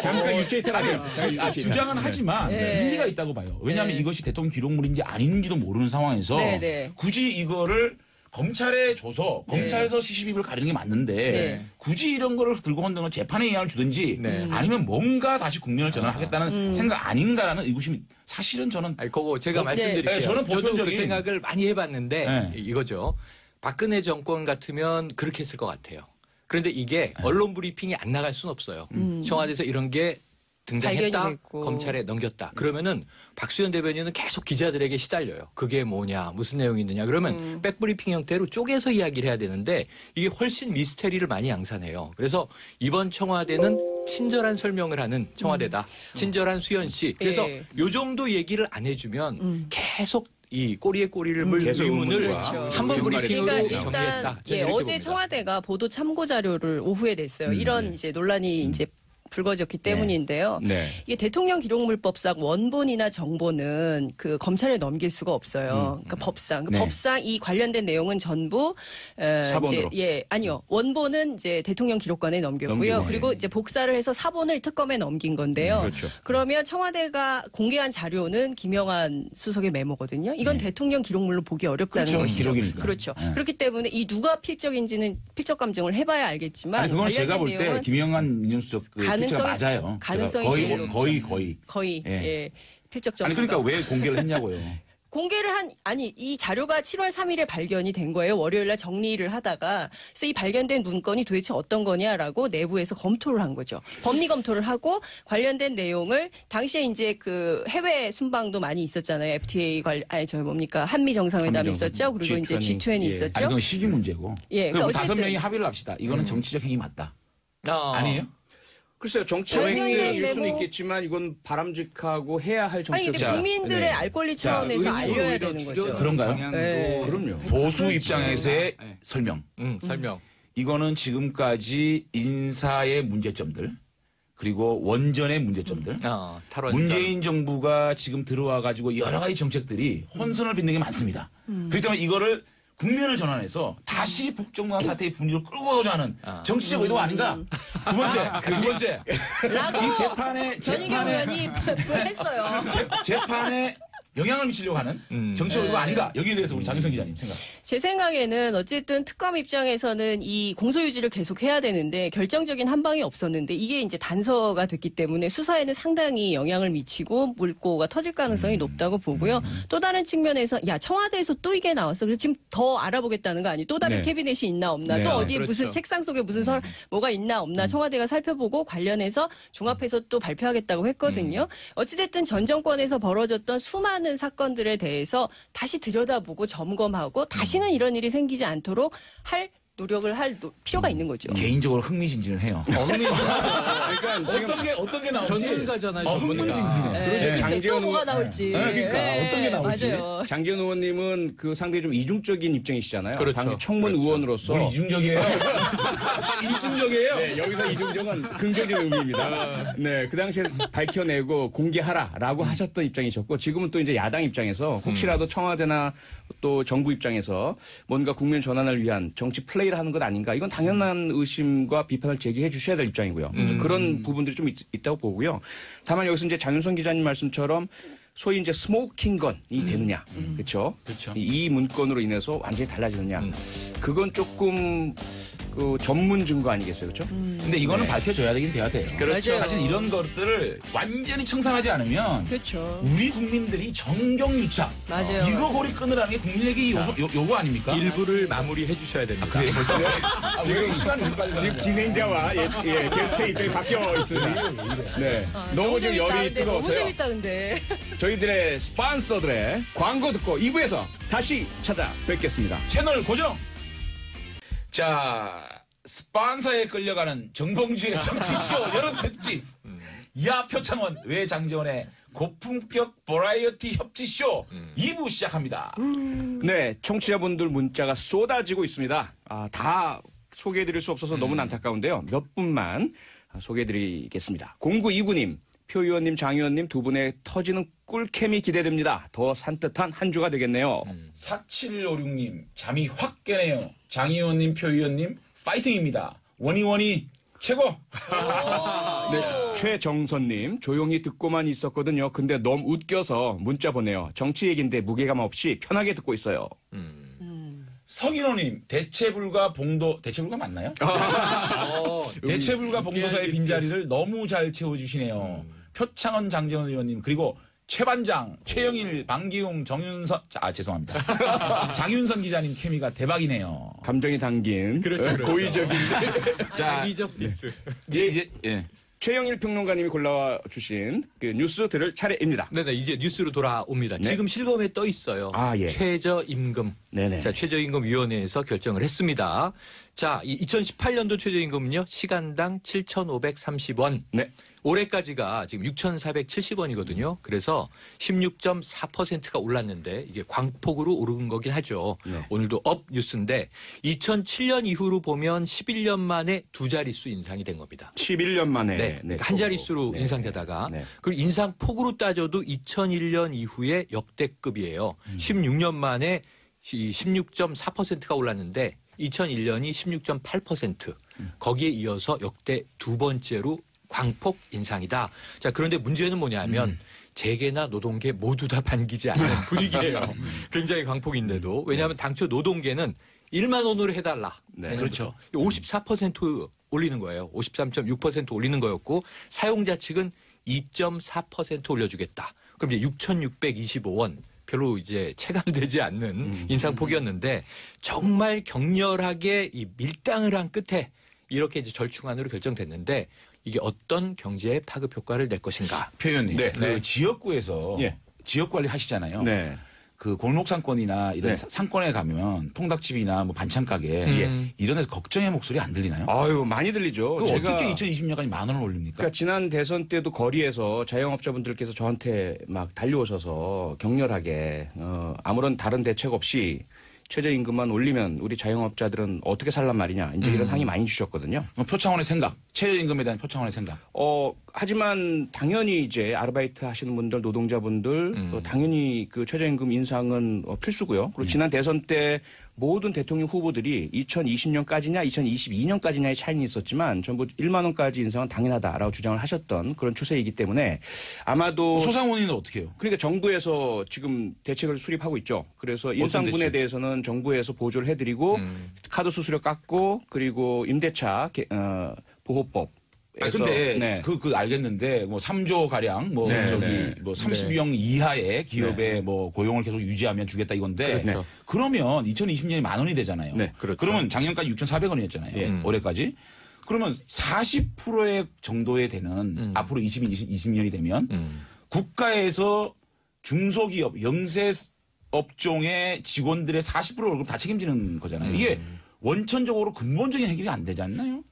잠깐 유체이탈 하세요. 주장은 하지만 네. 일리가 있다고 봐요. 왜냐하면 네. 이것이 대통령 기록물인지 아닌지도 모르는 상황에서 네, 네. 굳이 이거를 검찰에 줘서 검찰에서 시시비비를 가리는 게 맞는데 네. 굳이 이런 거를 들고 흔드는 재판에 의향을 주든지 네. 아니면 뭔가 다시 국면을 전환하겠다는 생각 아닌가라는 의구심이 사실은 저는 아니, 그거 제가 네. 말씀드릴게요. 네, 저는 저도 그 보편적인- 생각을 많이 해봤는데 네. 이거죠. 박근혜 정권 같으면 그렇게 했을 것 같아요. 그런데 이게 언론 브리핑이 안 나갈 수는 없어요. 청와대에서 이런 게 등장했다, 발견이 됐고. 검찰에 넘겼다. 그러면은 박수현 대변인은 계속 기자들에게 시달려요. 그게 뭐냐, 무슨 내용이 있느냐. 그러면 백브리핑 형태로 쪼개서 이야기를 해야 되는데 이게 훨씬 미스테리를 많이 양산해요. 그래서 이번 청와대는 친절한 설명을 하는 청와대다. 친절한 수현 씨. 그래서 예. 요 정도 얘기를 안 해주면 계속 이 꼬리에 꼬리를 물 계속 의문을 의문과 그렇죠. 한 번 연말에 브리핑으로 그러니까 정리했다. 일단 저는 이렇게 어제 봅니다. 청와대가 보도 참고 자료를 오후에 냈어요. 이런 이제 논란이 이제 불거졌기 때문인데요. 네. 이게 대통령 기록물법상 원본이나 정본은 그 검찰에 넘길 수가 없어요. 그러니까 법상 네. 법상 이 관련된 내용은 전부 사본으로. 아니요. 원본은 이제 대통령 기록관에 넘겼고요. 넘기고. 그리고 이제 복사를 해서 사본을 특검에 넘긴 건데요. 그렇죠. 그러면 청와대가 공개한 자료는 김영한 수석의 메모거든요. 이건 대통령 기록물로 보기 어렵다는 그렇죠. 것이죠. 기록이니까. 그렇죠. 네. 그렇기 때문에 이 누가 필적인지는 필적 감정을 해봐야 알겠지만 아니, 그건 제가 관련된 볼 때 내용은 김영한 민정수석 그 가능성이- 필체가 맞아요. 가능성이 제일 높죠. 거의. 거의 예. 예, 필적 점. 아니 그러니까 왜 공개를 했냐고요. 공개를 이 자료가 7월 3일에 발견이 된 거예요. 월요일 날 정리를 하다가 그래서 이 발견된 문건이 도대체 어떤 거냐라고 내부에서 검토를 한 거죠. 법리 검토를 하고 관련된 내용을 당시에 이제 그 해외 순방도 많이 있었잖아요. FTA 한미 정상회담이 한미 있었죠. 그리고 이제 G20 G20이 예. 있었죠. 아니 그건 시기 문제고. 예, 그럼 그러니까 다섯 어쨌든- 명이 합의를 합시다. 이거는 정치적 행위 맞다. 아니에요? 글쎄요, 정치 당연히 행위일 수는 뭐- 있겠지만 이건 바람직하고 해야 할 아니 근데 정치적 국민들의 네. 알 권리 자, 차원에서 의무를 알려야 오히려 되는 거죠. 줄여드는 그런가요? 방향으로 네. 그럼요. 보수 입장에서의 네. 설명. 설명. 이거는 지금까지 인사의 문제점들 그리고 원전의 문제점들 탈원전. 문재인 정부가 지금 들어와 가지고 여러 가지 정책들이 혼선을 빚는 게 많습니다. 그렇기 때문에 이거를 국면을 전환해서 다시 북정부와 사태의 분위기를 끌고 가고자 하는 정치적 의도가 아닌가? 두 번째. 이 전희경 의원이 했어요. 재판에 영향을 미치려고 하는 정치적 의도가 아닌가? 여기에 대해서 우리 장윤성 기자님 생각. 제 생각에는 어쨌든 특검 입장에서는 이 공소유지를 계속 해야 되는데 결정적인 한 방이 없었는데 이게 이제 단서가 됐기 때문에 수사에는 상당히 영향을 미치고 물꼬가 터질 가능성이 높다고 보고요. 또 다른 측면에서 야 청와대에서 또 이게 나왔어. 그래서 지금 더 알아보겠다는 거 아니에요? 또 다른 네. 캐비넷이 있나 없나? 네. 또 어디에 그렇죠. 무슨 책상 속에 무슨 뭐가 있나 없나? 청와대가 살펴보고 관련해서 종합해서 또 발표하겠다고 했거든요. 어찌됐든 전 정권에서 벌어졌던 수많은 사건들에 대해서 다시 들여다보고 점검하고 다시는 이런 일이 생기지 않도록 할 노력을 할 필요가 있는 거죠. 개인적으로 흥미진진해요. 그러니까 지금 어떤 게 나올지. 전문가잖아요. 전문가. 흥미진진해. 네, 그렇죠. 또 장제원 뭐가 의원- 나올지. 그러니까 어떤 게 나올지. 맞아요. 장재현 의원님은 그 상당히 좀 이중적인 입장이시잖아요. 그렇죠. 당시 청문 의원으로서 뭘 이중적이에요? 일중적이에요? 네, 여기서 이중적은 긍정적인 의미입니다. 네, 그 당시에 밝혀내고 공개하라라고 하셨던 입장이셨고 지금은 또 이제 야당 입장에서 혹시라도 청와대나 또 정부 입장에서 뭔가 국면 전환을 위한 정치 플레이를 하는 것 아닌가 이건 당연한 의심과 비판을 제기해 주셔야 될 입장이고요. 그런 부분들이 좀 있다고 보고요. 다만 여기서 이제 장윤성 기자님 말씀처럼 소위 이제 스모킹 건이 되느냐, 그렇죠? 이 문건으로 인해서 완전히 달라지느냐, 그건 조금 그 전문 증거 아니겠어요, 그렇죠? 근데 이거는 밝혀줘야 되긴 돼야 돼요. 그렇죠. 사실 이런 것들을 완전히 청산하지 않으면 그렇죠. 우리 국민들이 정경유착 맞아요. 이거 고리 끊으라는 게 국민에게 요구 아닙니까? 일부를 마무리해 주셔야 됩니다. 그래 벌써 지금 시간이 우리 빨리 지금 가네. 진행자와 게스트의 입장이 바뀌어 있으니 네. 너무 지금 열이 너무 뜨거워서요. 재밌다 근데. 저희들의 스폰서들의 광고 듣고 2부에서 다시 찾아뵙겠습니다. 채널 고정. 자, 스폰서에 끌려가는 정봉주의 정치쇼 여름 특집. 야 표창원 외 장재원의 고품격 버라이어티 협치쇼 2부 시작합니다. 네, 청취자분들 문자가 쏟아지고 있습니다. 다 소개해드릴 수 없어서 너무 안타까운데요. 몇 분만 소개해드리겠습니다. 0929님, 표 의원님, 장 의원님 두 분의 터지는 꿀캠이 기대됩니다. 더 산뜻한 한 주가 되겠네요. 4756님 잠이 확 깨네요. 장 의원님, 표 의원님 파이팅입니다. 원희 최고. 네, 최정선님, 조용히 듣고만 있었거든요. 근데 너무 웃겨서 문자 보내요. 정치 얘기인데 무게감 없이 편하게 듣고 있어요. 성인호님 대체불가 맞나요? 대체불가 봉도사의 빈자리를 너무 잘 채워주시네요. 표창원 장재원 의원님 그리고 최반장, 최영일, 방기웅, 정윤선 죄송합니다. 장윤선 기자님 케미가 대박이네요. 감정이 담긴 고의적인 자, 이적 디스. 예. 최영일 평론가님이 골라와 주신 그 뉴스 들을 차례입니다. 네네, 이제 뉴스로 돌아옵니다. 네. 지금 실검에 떠 있어요. 예. 최저임금. 네네. 자, 최저임금위원회에서 결정을 했습니다. 자, 2018년도 최저임금은요, 시간당 7,530원. 네. 올해까지가 지금 6,470원이거든요. 그래서 16.4%가 올랐는데 이게 광폭으로 오른 거긴 하죠. 네. 오늘도 업 뉴스인데 2007년 이후로 보면 11년 만에 두 자릿수 인상이 된 겁니다. 11년 만에. 네, 그러니까 한 자릿수로 네. 인상되다가 네. 그리고 인상폭으로 따져도 2001년 이후에 역대급이에요. 16년 만에 16.4%가 올랐는데 2001년이 16.8%. 거기에 이어서 역대 두 번째로 광폭 인상이다. 자, 그런데 문제는 뭐냐면 재계나 노동계 모두 다 반기지 않는 분위기예요. 굉장히 광폭인데도. 왜냐하면 당초 노동계는 1만 원으로 해달라. 네. 그렇죠. 54% 올리는 거예요. 53.6% 올리는 거였고 사용자 측은 2.4% 올려주겠다. 그럼 이제 6,625원. 별로 이제 체감되지 않는 인상폭이었는데 정말 격렬하게 이 밀당을 한 끝에 이렇게 이제 절충안으로 결정됐는데 이게 어떤 경제의 파급 효과를 낼 것인가. 표 의원님 네. 그 지역구에서 예. 지역 관리 하시잖아요. 네. 그 골목 상권이나 이런 네. 상권에 가면 통닭집이나 뭐 반찬 가게 이런 데서 걱정의 목소리 안 들리나요? 아유, 많이 들리죠. 그 어떻게 2020년까지 10,000원을 올립니까? 그러니까 지난 대선 때도 거리에서 자영업자분들께서 저한테 막 달려오셔서 격렬하게 아무런 다른 대책 없이 최저임금만 올리면 우리 자영업자들은 어떻게 살란 말이냐 이제 이런 항의 많이 주셨거든요. 표창원의 생각, 최저임금에 대한 표창원의 생각. 하지만 당연히 이제 아르바이트 하시는 분들, 노동자분들 당연히 그 최저임금 인상은 필수고요. 그리고 지난 대선 때 모든 대통령 후보들이 2020년까지냐 2022년까지냐의 차이는 있었지만 전부 1만 원까지 인상은 당연하다라고 주장을 하셨던 그런 추세이기 때문에 아마도 소상공인은 어떻게 해요? 그러니까 정부에서 지금 대책을 수립하고 있죠. 그래서 인상분에 대책? 대해서는 정부에서 보조를 해드리고 카드 수수료 깎고 그리고 임대차 보호법. 근데 네. 그 알겠는데 뭐 3조 가량 뭐 네, 저기 네. 뭐 32명 이하의 기업의 뭐 고용을 계속 유지하면 주겠다 이건데 그러면 2020년에 10,000원이 되잖아요. 네, 그렇죠. 그러면 작년까지 6,400원이었잖아요. 올해까지. 그러면 40%의 정도에 되는 앞으로 2020년이 되면 국가에서 중소기업 영세 업종의 직원들의 40% 월급 다 책임지는 거잖아요. 이게 원천적으로 근본적인 해결이 안 되지 않나요?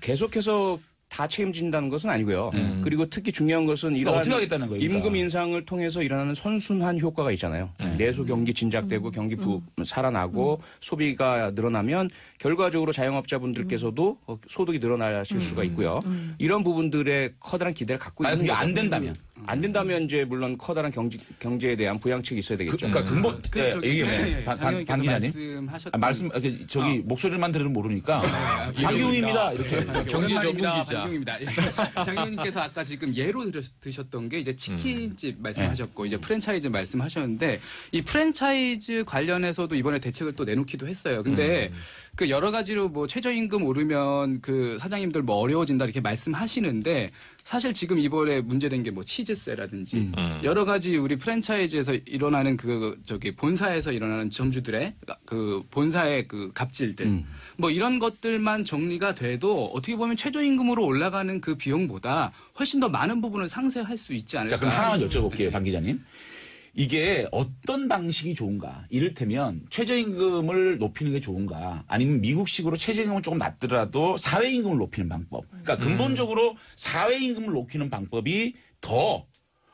계속해서 다 책임진다는 것은 아니고요. 그리고 특히 중요한 것은 이런 어떻게 하겠다는 거예요? 그러니까. 임금 인상을 통해서 일어나는 선순환 효과가 있잖아요. 내수 경기 진작되고 경기 살아나고 소비가 늘어나면 결과적으로 자영업자분들께서도 소득이 늘어나실 수가 있고요. 이런 부분들에 커다란 기대를 갖고 있는 그게 거죠. 안 된다면. 안 된다면 이제 물론 커다란 경제에 대한 부양책이 있어야 되겠죠. 그러니까 근본 이게 방 기자님 말씀 목소리만 들으면 모르니까 박용입니다 이렇게 경제 전문 기자. 장경입니다. 장경님께서 아까 지금 예로 드셨던 게 이제 치킨집 말씀하셨고 이제 프랜차이즈 말씀하셨는데 이 프랜차이즈 관련해서도 이번에 대책을 또 내놓기도 했어요. 근데 그 여러 가지로 뭐 최저임금 오르면 그 사장님들 뭐 어려워진다 이렇게 말씀하시는데 사실 지금 이번에 문제된 게 뭐 치즈세라든지 여러 가지 우리 프랜차이즈에서 일어나는 본사에서 일어나는 점주들의 그 본사의 그 갑질들 뭐 이런 것들만 정리가 돼도 어떻게 보면 최저임금으로 올라가는 그 비용보다 훨씬 더 많은 부분을 상쇄할 수 있지 않을까. 자, 그럼 하나만 여쭤볼게요, 방 기자님. 이게 어떤 방식이 좋은가? 이를테면 최저임금을 높이는 게 좋은가? 아니면 미국식으로 최저임금을 조금 낮더라도 사회임금을 높이는 방법. 그러니까 근본적으로 사회임금을 높이는 방법이 더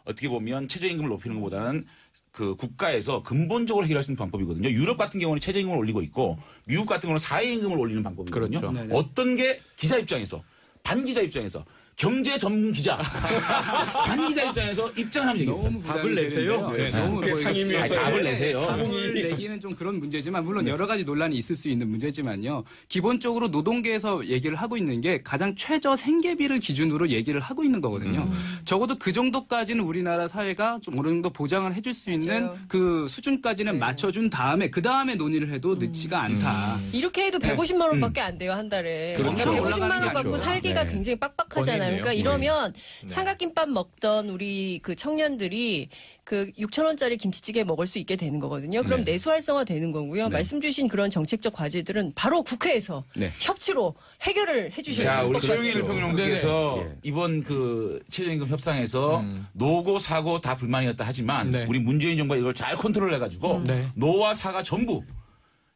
어떻게 보면 최저임금을 높이는 것보다는 그 국가에서 근본적으로 해결할 수 있는 방법이거든요. 유럽 같은 경우는 최저임금을 올리고 있고 미국 같은 경우는 사회임금을 올리는 방법이거든요. 그렇죠. 어떤 게 기자 입장에서 반기자 입장에서 경제 전문 기자 반 기자 입장에서 입장을 하면 되겠죠. 너무 답을 내세요? 네, 너무 국회 상임위에서 답을 내세요. 답을 내기는 좀 그런 문제지만 물론 여러 가지 논란이 있을 수 있는 문제지만요. 기본적으로 노동계에서 얘기를 하고 있는 게 가장 최저 생계비를 기준으로 얘기를 하고 있는 거거든요. 적어도 그 정도까지는 우리나라 사회가 좀 어느 정도 보장을 해줄 수 있는 맞아요. 그 수준까지는 맞춰준 다음에 그 다음에 논의를 해도 늦지가 않다. 이렇게 해도 150만 원밖에 안 돼요, 한 달에. 그렇죠. 150만 원 받고 그렇죠. 살기가 네. 굉장히 빡빡하잖아요. 권이네요. 그러니까 이러면 삼각김밥 먹던 우리 그 청년들이 그 6,000원짜리 김치찌개 먹을 수 있게 되는 거거든요. 그럼 내수 활성화 되는 거고요. 말씀 주신 그런 정책적 과제들은 바로 국회에서 협치로 해결을 해주셔야죠. 자, 우리 그렇죠. 최영일 평론가께서 이번 그 최저임금 협상에서 노고 사고 다 불만이었다 하지만 네. 우리 문재인 정부가 이걸 잘 컨트롤해가지고 네. 노와 사가 전부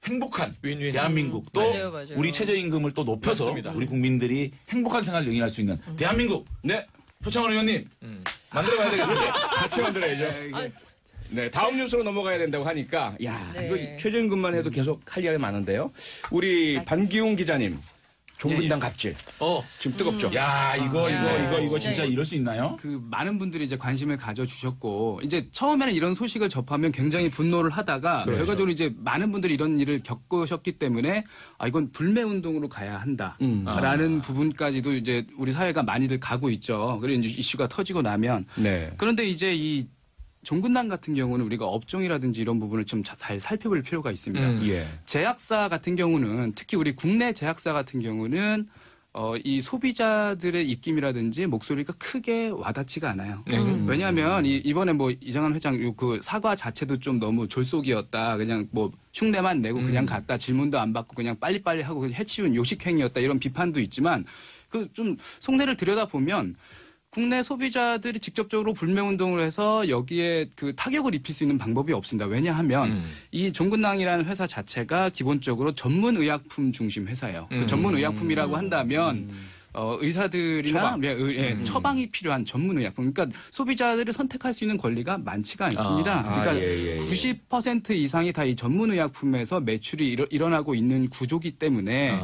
행복한 윈윈. 대한민국 또 맞아요, 맞아요. 우리 최저임금을 또 높여서 맞습니다. 우리 국민들이 행복한 생활을 영위할 수 있는 대한민국 네, 표창원 의원님 만들어가야 되겠습니다. 같이 만들어야죠. 네, 다음 뉴스로 넘어가야 된다고 하니까, 네. 이거 최저임금만 해도 계속 할 이야기 많은데요. 우리 반기웅 기자님, 종분당 갑질. 지금 뜨겁죠? 야 이거 진짜 진짜 이럴 수 있나요? 그 많은 분들이 이제 관심을 가져주셨고 이제 처음에는 이런 소식을 접하면 굉장히 분노를 하다가 결과적으로 이제 많은 분들이 이런 일을 겪으셨기 때문에 이건 불매 운동으로 가야 한다라는 부분까지도 이제 우리 사회가 많이들 가고 있죠. 그리고 이제 이슈가 터지고 나면 네. 그런데 이제 이 종군당 같은 경우는 우리가 업종이라든지 이런 부분을 좀 잘 살펴볼 필요가 있습니다. 예. 제약사 같은 경우는 특히 우리 국내 제약사 같은 경우는 이 소비자들의 입김이라든지 목소리가 크게 와닿지가 않아요. 왜냐하면 이번에 뭐 이정환 회장 그 사과 자체도 좀 너무 졸속이었다. 그냥 뭐 흉내만 내고 그냥 갔다. 질문도 안 받고 그냥 빨리빨리 하고 해치운 요식행위였다. 이런 비판도 있지만 그 좀 속내를 들여다보면 국내 소비자들이 직접적으로 불매운동을 해서 여기에 그 타격을 입힐 수 있는 방법이 없습니다. 왜냐하면 이 종근당이라는 회사 자체가 기본적으로 전문의약품 중심 회사예요. 그 전문의약품이라고 한다면 의사들이나 처방이 필요한 전문의약품. 그러니까 소비자들이 선택할 수 있는 권리가 많지가 않습니다. 그러니까 90% 이상이 다 이 전문의약품에서 매출이 일어나고 있는 구조기 때문에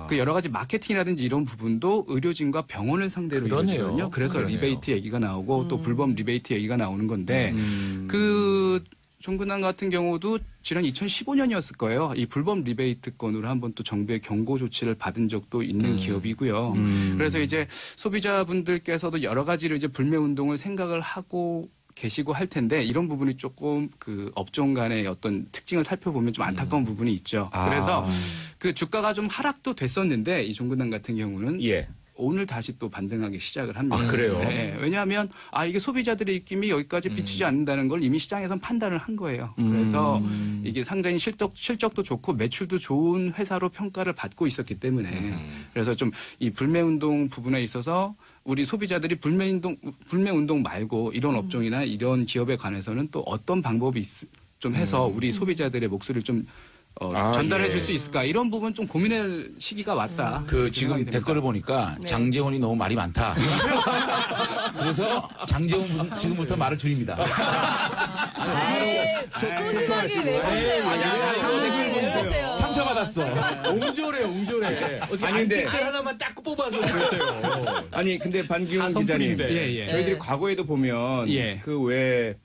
그 여러 가지 마케팅이라든지 이런 부분도 의료진과 병원을 상대로 이루어지거든요. 그래서 리베이트 얘기가 나오고 또 불법 리베이트 얘기가 나오는 건데 그 종근당 같은 경우도 지난 2015년이었을 거예요. 이 불법 리베이트 건으로 한번 또 정부의 경고 조치를 받은 적도 있는 기업이고요. 그래서 이제 소비자분들께서도 여러 가지로 이제 불매 운동을 생각을 하고 계시고 할 텐데 이런 부분이 조금 그 업종 간의 어떤 특징을 살펴보면 좀 안타까운 부분이 있죠. 그래서 그 주가가 좀 하락도 됐었는데 이 종근당 같은 경우는 오늘 다시 또 반등하기 시작을 합니다. 아, 그래요? 네. 왜냐하면 이게 소비자들의 입김이 여기까지 비치지 않는다는 걸 이미 시장에선 판단을 한 거예요. 그래서 이게 상당히 실적도 좋고 매출도 좋은 회사로 평가를 받고 있었기 때문에 그래서 좀 이 불매운동 부분에 있어서 우리 소비자들이 불매운동 말고 이런 업종이나 이런 기업에 관해서는 또 어떤 방법이 좀 해서 우리 소비자들의 목소리를 좀 전달해 줄 수 있을까 이런 부분 좀 고민할 시기가 왔다. 그 지금 댓글을 보니까 장재원이 너무 말이 많다. 그래서 장재원 지금부터 말을 줄입니다. 소심하게 왜 그러세요? 상처받았어. 옹졸해. 어떻게 아니, 근데- 안티클 하나만 딱 뽑아서 그랬어요. 아니 근데 반기웅 기자님, 저희들이 과거에도 보면 그 왜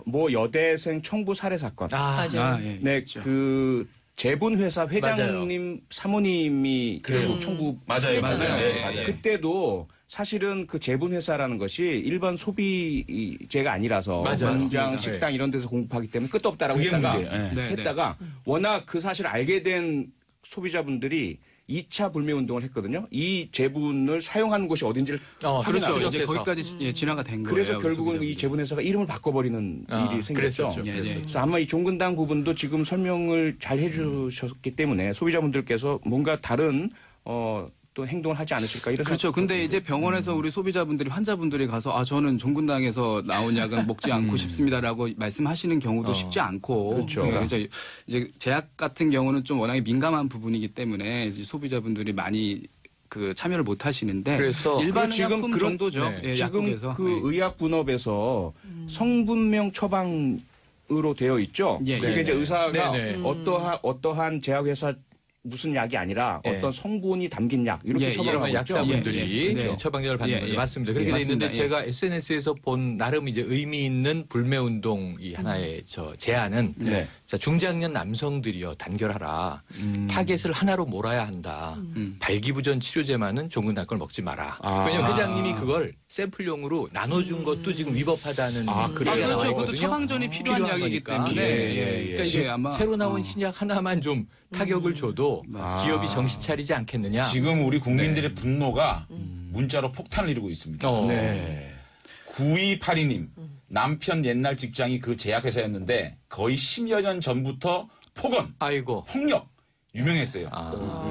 뭐 여대생 청부 살해 사건, 맞아요. 네, 그 제분 회사 회장님 사모님이 결국 청부 맞아요. 맞아요. 그때도 사실은 그 제분 회사라는 것이 일반 소비재가 아니라서 맞아요. 공장, 맞습니다. 식당 이런 데서 공급하기 때문에 끝도 없다라고 그게 했다가 문제예요. 했다가 워낙 그 사실 알게 된 소비자분들이 2차 불매 운동을 했거든요. 이 제분을 사용하는 곳이 어딘지를 그렇죠. 확인하고 이제 거기까지 진화가 된 거예요. 그래서 우리 결국은 이 소비자분들. 제분 회사가 이름을 바꿔버리는 일이 생겼죠. 그랬었죠. 그래서 아마 이 종근당 부분도 지금 설명을 잘 해주셨기 때문에 소비자분들께서 뭔가 다른 또 행동을 하지 않으실까 이런 그렇죠. 근데 이제 병원에서 우리 소비자분들이 환자분들이 가서 저는 종근당에서 나온 약은 먹지 않고 싶습니다라고 말씀하시는 경우도 쉽지 않고 그렇죠. 이제 제약 같은 경우는 좀 워낙에 민감한 부분이기 때문에 이제 소비자분들이 많이 그 참여를 못 하시는데 그래서 일반 지금 의약품 그런- 정도죠. 네. 예, 지금 약국에서. 그 의약분업에서 성분명 처방으로 되어 있죠. 예, 그러니까 예. 이제 의사가 네. 어떠한 제약회사 무슨 약이 아니라 어떤 성분이 담긴 약 이렇게 처방하고 이런 있죠. 약사분들이 네. 처방전을 받는 예, 거죠. 예. 맞습니다. 그렇게 예, 돼 있는데 맞습니다. 제가 SNS에서 본 나름 이제 의미 있는 불매운동 이 하나의 제안은 네. 자, 중장년 남성들이요 단결하라. 타겟을 하나로 몰아야 한다. 발기부전 치료제만은 종근당 걸 먹지 마라. 왜냐하면 회장님이 그걸 샘플용으로 나눠준 것도 지금 위법하다는 그래요? 얘기가 그렇죠. 나와 그것도 있거든요. 처방전이 필요한 약이기 거니까. 때문에 그러니까 이게 이게 아마 새로 나온 신약 하나만 좀 타격을 줘도 기업이 정신 차리지 않겠느냐. 지금 우리 국민들의 분노가 문자로 폭탄을 이루고 있습니다. 네. 9282님 남편 옛날 직장이 그 제약회사였는데 거의 10여 년 전부터 폭언, 아이고. 폭력 유명했어요.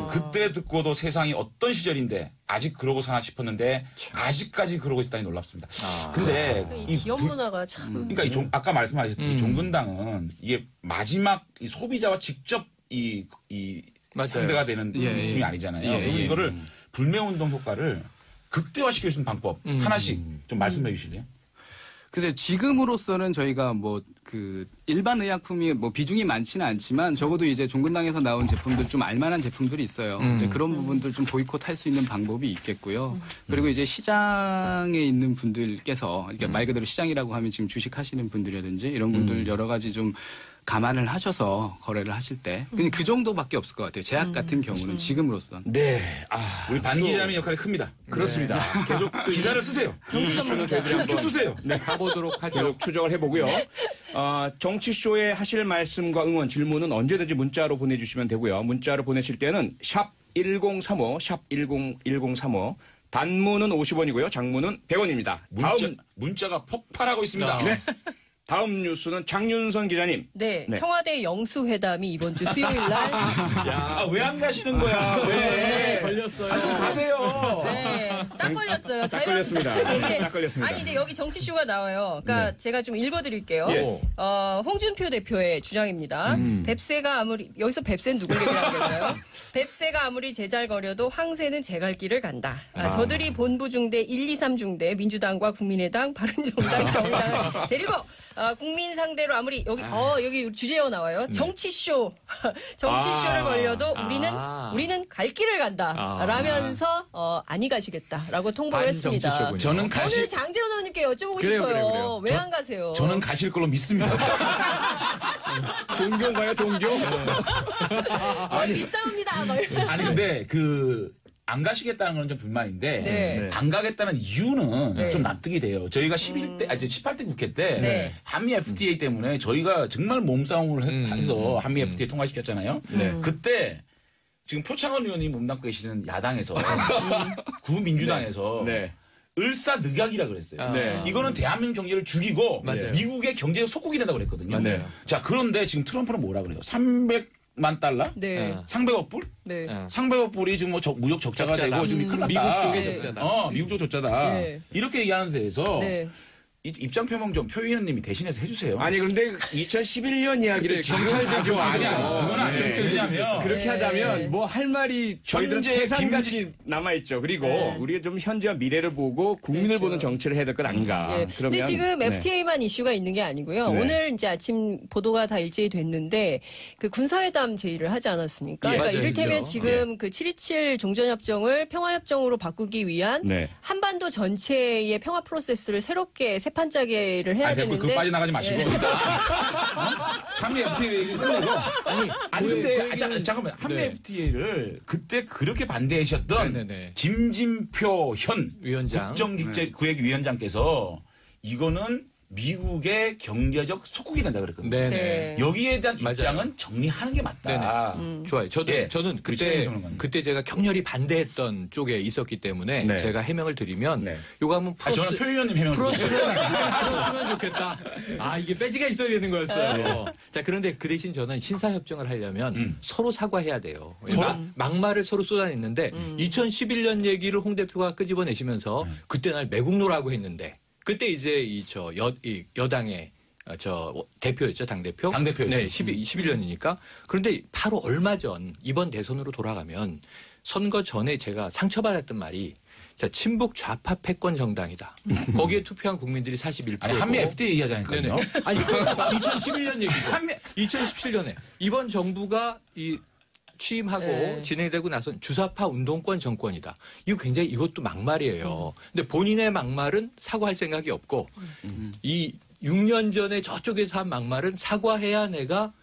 그때 듣고도 세상이 어떤 시절인데 아직 그러고 사나 싶었는데 아직까지 그러고 있다니 놀랍습니다. 근데 이 기업 문화가 참. 그러니까 아까 말씀하셨듯이 종근당은 이게 마지막 이 소비자와 직접 이 맞아요. 상대가 되는 부분이 아니잖아요. 그럼 이거를 불매운동 효과를 극대화시킬 수 있는 방법 하나씩 좀 말씀해 주실래요? 그래서 지금으로서는 저희가 뭐 그 일반 의약품이 뭐 비중이 많지는 않지만 적어도 이제 종근당에서 나온 제품들 좀 알만한 제품들이 있어요. 이제 그런 부분들 좀 보이콧할 수 있는 방법이 있겠고요. 그리고 이제 시장에 있는 분들께서 그러니까 말 그대로 시장이라고 하면 지금 주식하시는 분들이라든지 이런 분들 여러 가지 좀 감안을 하셔서 거래를 하실 때 그냥 그 정도밖에 없을 것 같아요. 제약 같은 경우는 지금으로선. 네. 우리 반 기자님의 역할이 큽니다. 그렇습니다. 계속 기사를 쓰세요. 경제 전문가. 쭉 쓰세요. 가보도록 하죠. 계속 추적을 해보고요. 정치쇼에 하실 말씀과 응원, 질문은 언제든지 문자로 보내주시면 되고요. 문자로 보내실 때는 샵 1035, 샵 1035. 단문은 50원이고요. 장문은 100원입니다. 문자가 폭발하고 있습니다. 네. 다음 뉴스는 장윤선 기자님. 네, 네. 청와대 영수회담이 이번 주 수요일 날 왜 안 가시는 거야? 왜? 걸렸어요. 아, 좀 가세요. 네, 딱 걸렸어요. 딱 걸렸습니다. 네, 딱 걸렸습니다. 아니, 근데 여기 정치쇼가 나와요. 그러니까 제가 좀 읽어드릴게요. 예. 홍준표 대표의 주장입니다. 뱁새가 아무리, 여기서 뱁새는 누굴 얘기를 하겠어요? 뱁새가 아무리 제잘거려도 황새는 제 갈 길을 간다. 저들이 본부 중대 1, 2, 3 중대 민주당과 국민의당, 바른정당, 정당을 데리고 국민 상대로 아무리 여기 주제어 나와요. 정치쇼. 정치쇼를 벌려도 우리는 갈 길을 간다. 라면서 안 가시겠다라고 통보를 했습니다. 반정치쇼군요. 저는 오늘 가실 장재원 의원님께 여쭤보고 그래요, 싶어요. 그래요. 왜 안 가세요? 저는 가실 걸로 믿습니다. 종교인가요, 종교? 비싸웁니다. 막 아니 근데 안 가시겠다는 건 좀 불만인데 네. 안 가겠다는 이유는 네. 좀 납득이 돼요. 저희가 18대 국회 때 네. 한미 FTA 때문에 저희가 정말 몸싸움을 해서 한미 FTA 통과시켰잖아요. 그때 지금 표창원 의원이 몸담고 계시는 야당에서 구민주당에서 네. 을사늑약이라 그랬어요. 네. 이거는 대한민국 경제를 죽이고 맞아요. 미국의 경제 속국이 된다고 그랬거든요. 맞아요. 자 그런데 지금 트럼프는 뭐라 그래요? 300만 달러? 네. 아. 300억 불? 네. 300억 불이 지금 뭐 무역 적자가 적자다. 되고 지금 큰일 났다. 미국 쪽의 네. 적자다. 미국 쪽 적자다. 네. 이렇게 얘기하는 데에서 네. 입장 표명 좀 표 의원님이 대신해서 해주세요. 아니 그런데 2011년 이야기를 지금 경찰대 하고 아니야. 그건 안 네. 돼. 왜냐면 그렇게 네. 하자면 뭐 할 말이 저희들은 현재 태산같이 남아있죠. 그리고 네. 우리가 좀 현재와 미래를 보고 국민을 그렇죠. 보는 정치를 해야 될 것 아닌가. 예. 근데 지금 네. FTA만 이슈가 있는 게 아니고요. 네. 오늘 이제 아침 보도가 다 일제히 됐는데 그 군사회담 제의를 하지 않았습니까? 예. 그러니까 맞아요. 이를테면 있죠. 지금 그 7.27 종전협정을 평화협정으로 바꾸기 위한 네. 한반도 전체의 평화 프로세스를 새롭게 세판짜기를 해야 아니, 되는데 그 빠져나가지 마시고. 예. 한미 FTA 얘기 끝내고. 아니 근데 잠깐만. 한미 네. FTA를 그때 그렇게 반대하셨던 네네네. 김진표 현 위원장. 국정기획위원장께서 이거는 미국의 경제적 속국이 된다 그랬거든요. 네네. 네. 여기에 대한 맞아요. 입장은 정리하는 게 맞다. 좋아요. 저는 그렇죠. 그때 제가 격렬히 반대했던 쪽에 있었기 때문에 네. 제가 해명을 드리면 네. 요거 한번 저는 표 의원님 해명 풀었으면 좋겠다. 이게 배지가 있어야 되는 거였어요. 자, 그런데 그 대신 저는 신사협정을 하려면 서로 사과해야 돼요. 막말을 서로 쏟아냈는데 2011년 얘기를 홍 대표가 끄집어내시면서 그때 날 매국노라고 했는데 그때 이제 여당의 대표였죠, 당대표. 당대표였죠. 네, 11년이니까. 그런데 바로 얼마 전 이번 대선으로 돌아가면 선거 전에 제가 상처받았던 말이 친북 좌파 패권 정당이다. 거기에 투표한 국민들이 41%고. 아니, 한미 FTA 얘기하자니까요. 네네. 아니, 2011년 얘기죠. 2017년에 이번 정부가 취임하고 네. 진행되고 나선 주사파 운동권 정권이다. 이것도 막말이에요. 근데 본인의 막말은 사과할 생각이 없고 이 6년 전에 저쪽에서 한 막말은 사과해야 내가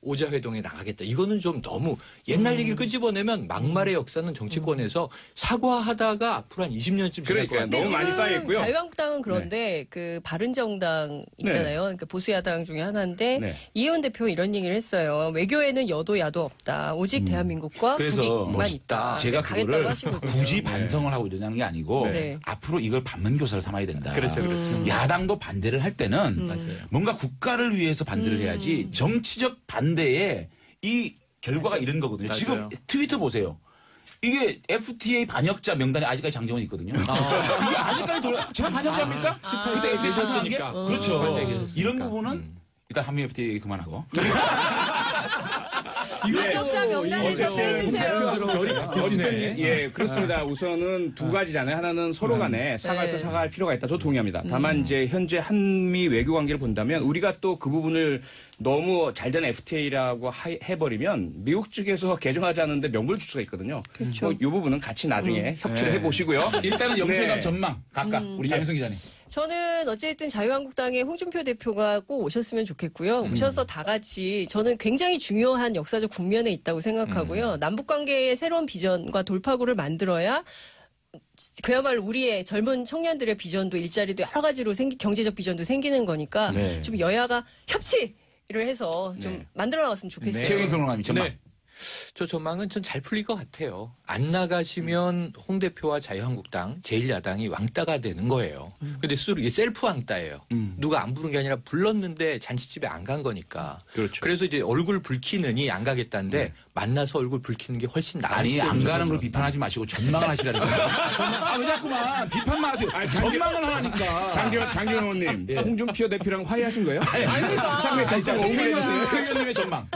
오자회동에 나가겠다. 이거는 좀 너무 옛날 얘기를 끄집어내면 막말의 역사는 정치권에서 사과하다가 앞으로 한 20년쯤 지날 것 그러니까요. 같아요. 근데 너무 많이 지금 쌓여있고요. 자유한국당은 그런데 그 바른정당 있잖아요. 그러니까 보수야당 중에 하나인데 네. 이혜원 대표 이런 얘기를 했어요. 외교에는 여도 야도 없다. 오직 대한민국과 그래서 국익만 멋있다. 있다. 제가 가겠다고 그거를 하시거든요. 굳이 반성을 하고 이러자는 게 아니고 네. 앞으로 이걸 반면교사를 삼아야 된다. 그렇죠. 야당도 반대를 할 때는 맞아요. 뭔가 국가를 위해서 반대를 해야지 정치적 반대에 이 결과가 이런 거거든요. 맞아요. 지금 트위터 보세요. 이게 FTA 반역자 명단에 아직까지 장정원 있거든요. 이게 아직까지 제가 반역자입니까? 그때 FTA 한 게? 계셨으니까. 그렇죠. 반대하셨으니까. 이런 부분은 일단 한미 FTA 얘기 그만하고. 반역자 명단에서 빼주세요. 결이 같으시네. 예, 그렇습니다. 우선은 두 가지잖아요. 하나는 서로 간에 사과할 네. 거 사과할 필요가 있다. 저 동의합니다. 다만 이제 현재 한미 외교 관계를 본다면 우리가 또 그 부분을 너무 잘된 FTA라고 해버리면 미국 측에서 개정하지 않는데 명분을 줄 수가 있거든요. 그렇죠. 뭐이 부분은 같이 나중에 협치를 해보시고요. 일단은 영수회담 네. 전망 각각 우리 장윤성 기자님. 저는 어쨌든 자유한국당의 홍준표 대표가 꼭 오셨으면 좋겠고요. 오셔서 다 같이 저는 굉장히 중요한 역사적 국면에 있다고 생각하고요. 남북관계의 새로운 비전과 돌파구를 만들어야 그야말로 우리의 젊은 청년들의 비전도 일자리도 여러 가지로 경제적 비전도 생기는 거니까 네. 좀 여야가 협치를 해서 좀 네. 만들어 나왔으면 좋겠어요. 최영희 평론가님 전망. 네. 저 전망은 전 잘 풀릴 것 같아요. 안 나가시면 홍 대표와 자유한국당, 제1야당이 왕따가 되는 거예요. 근데 이게 셀프 왕따예요. 누가 안 부른 게 아니라 불렀는데 잔치집에 안 간 거니까. 그렇죠. 그래서 이제 얼굴 붉히느니 안 가겠다는데 만나서 얼굴 붉히는 게 훨씬 나을 아니 수도 안 있죠. 가는 걸 비판하지 마시고 전망을 하시라니까. 왜 자꾸만 비판만 하세요. 전망을 하니까. 장기현 의원님, 홍준표 대표랑 화해하신 거예요? 아닙니다. 어떻게 되세요? 의원님의 전망.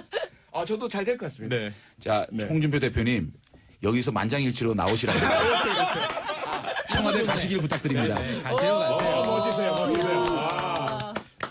저도 잘 될 것 같습니다. 네. 자, 홍준표 대표님 여기서 만장일치로 나오시라고. 청와대 가시길 부탁드립니다. 가세요. 멋지세요.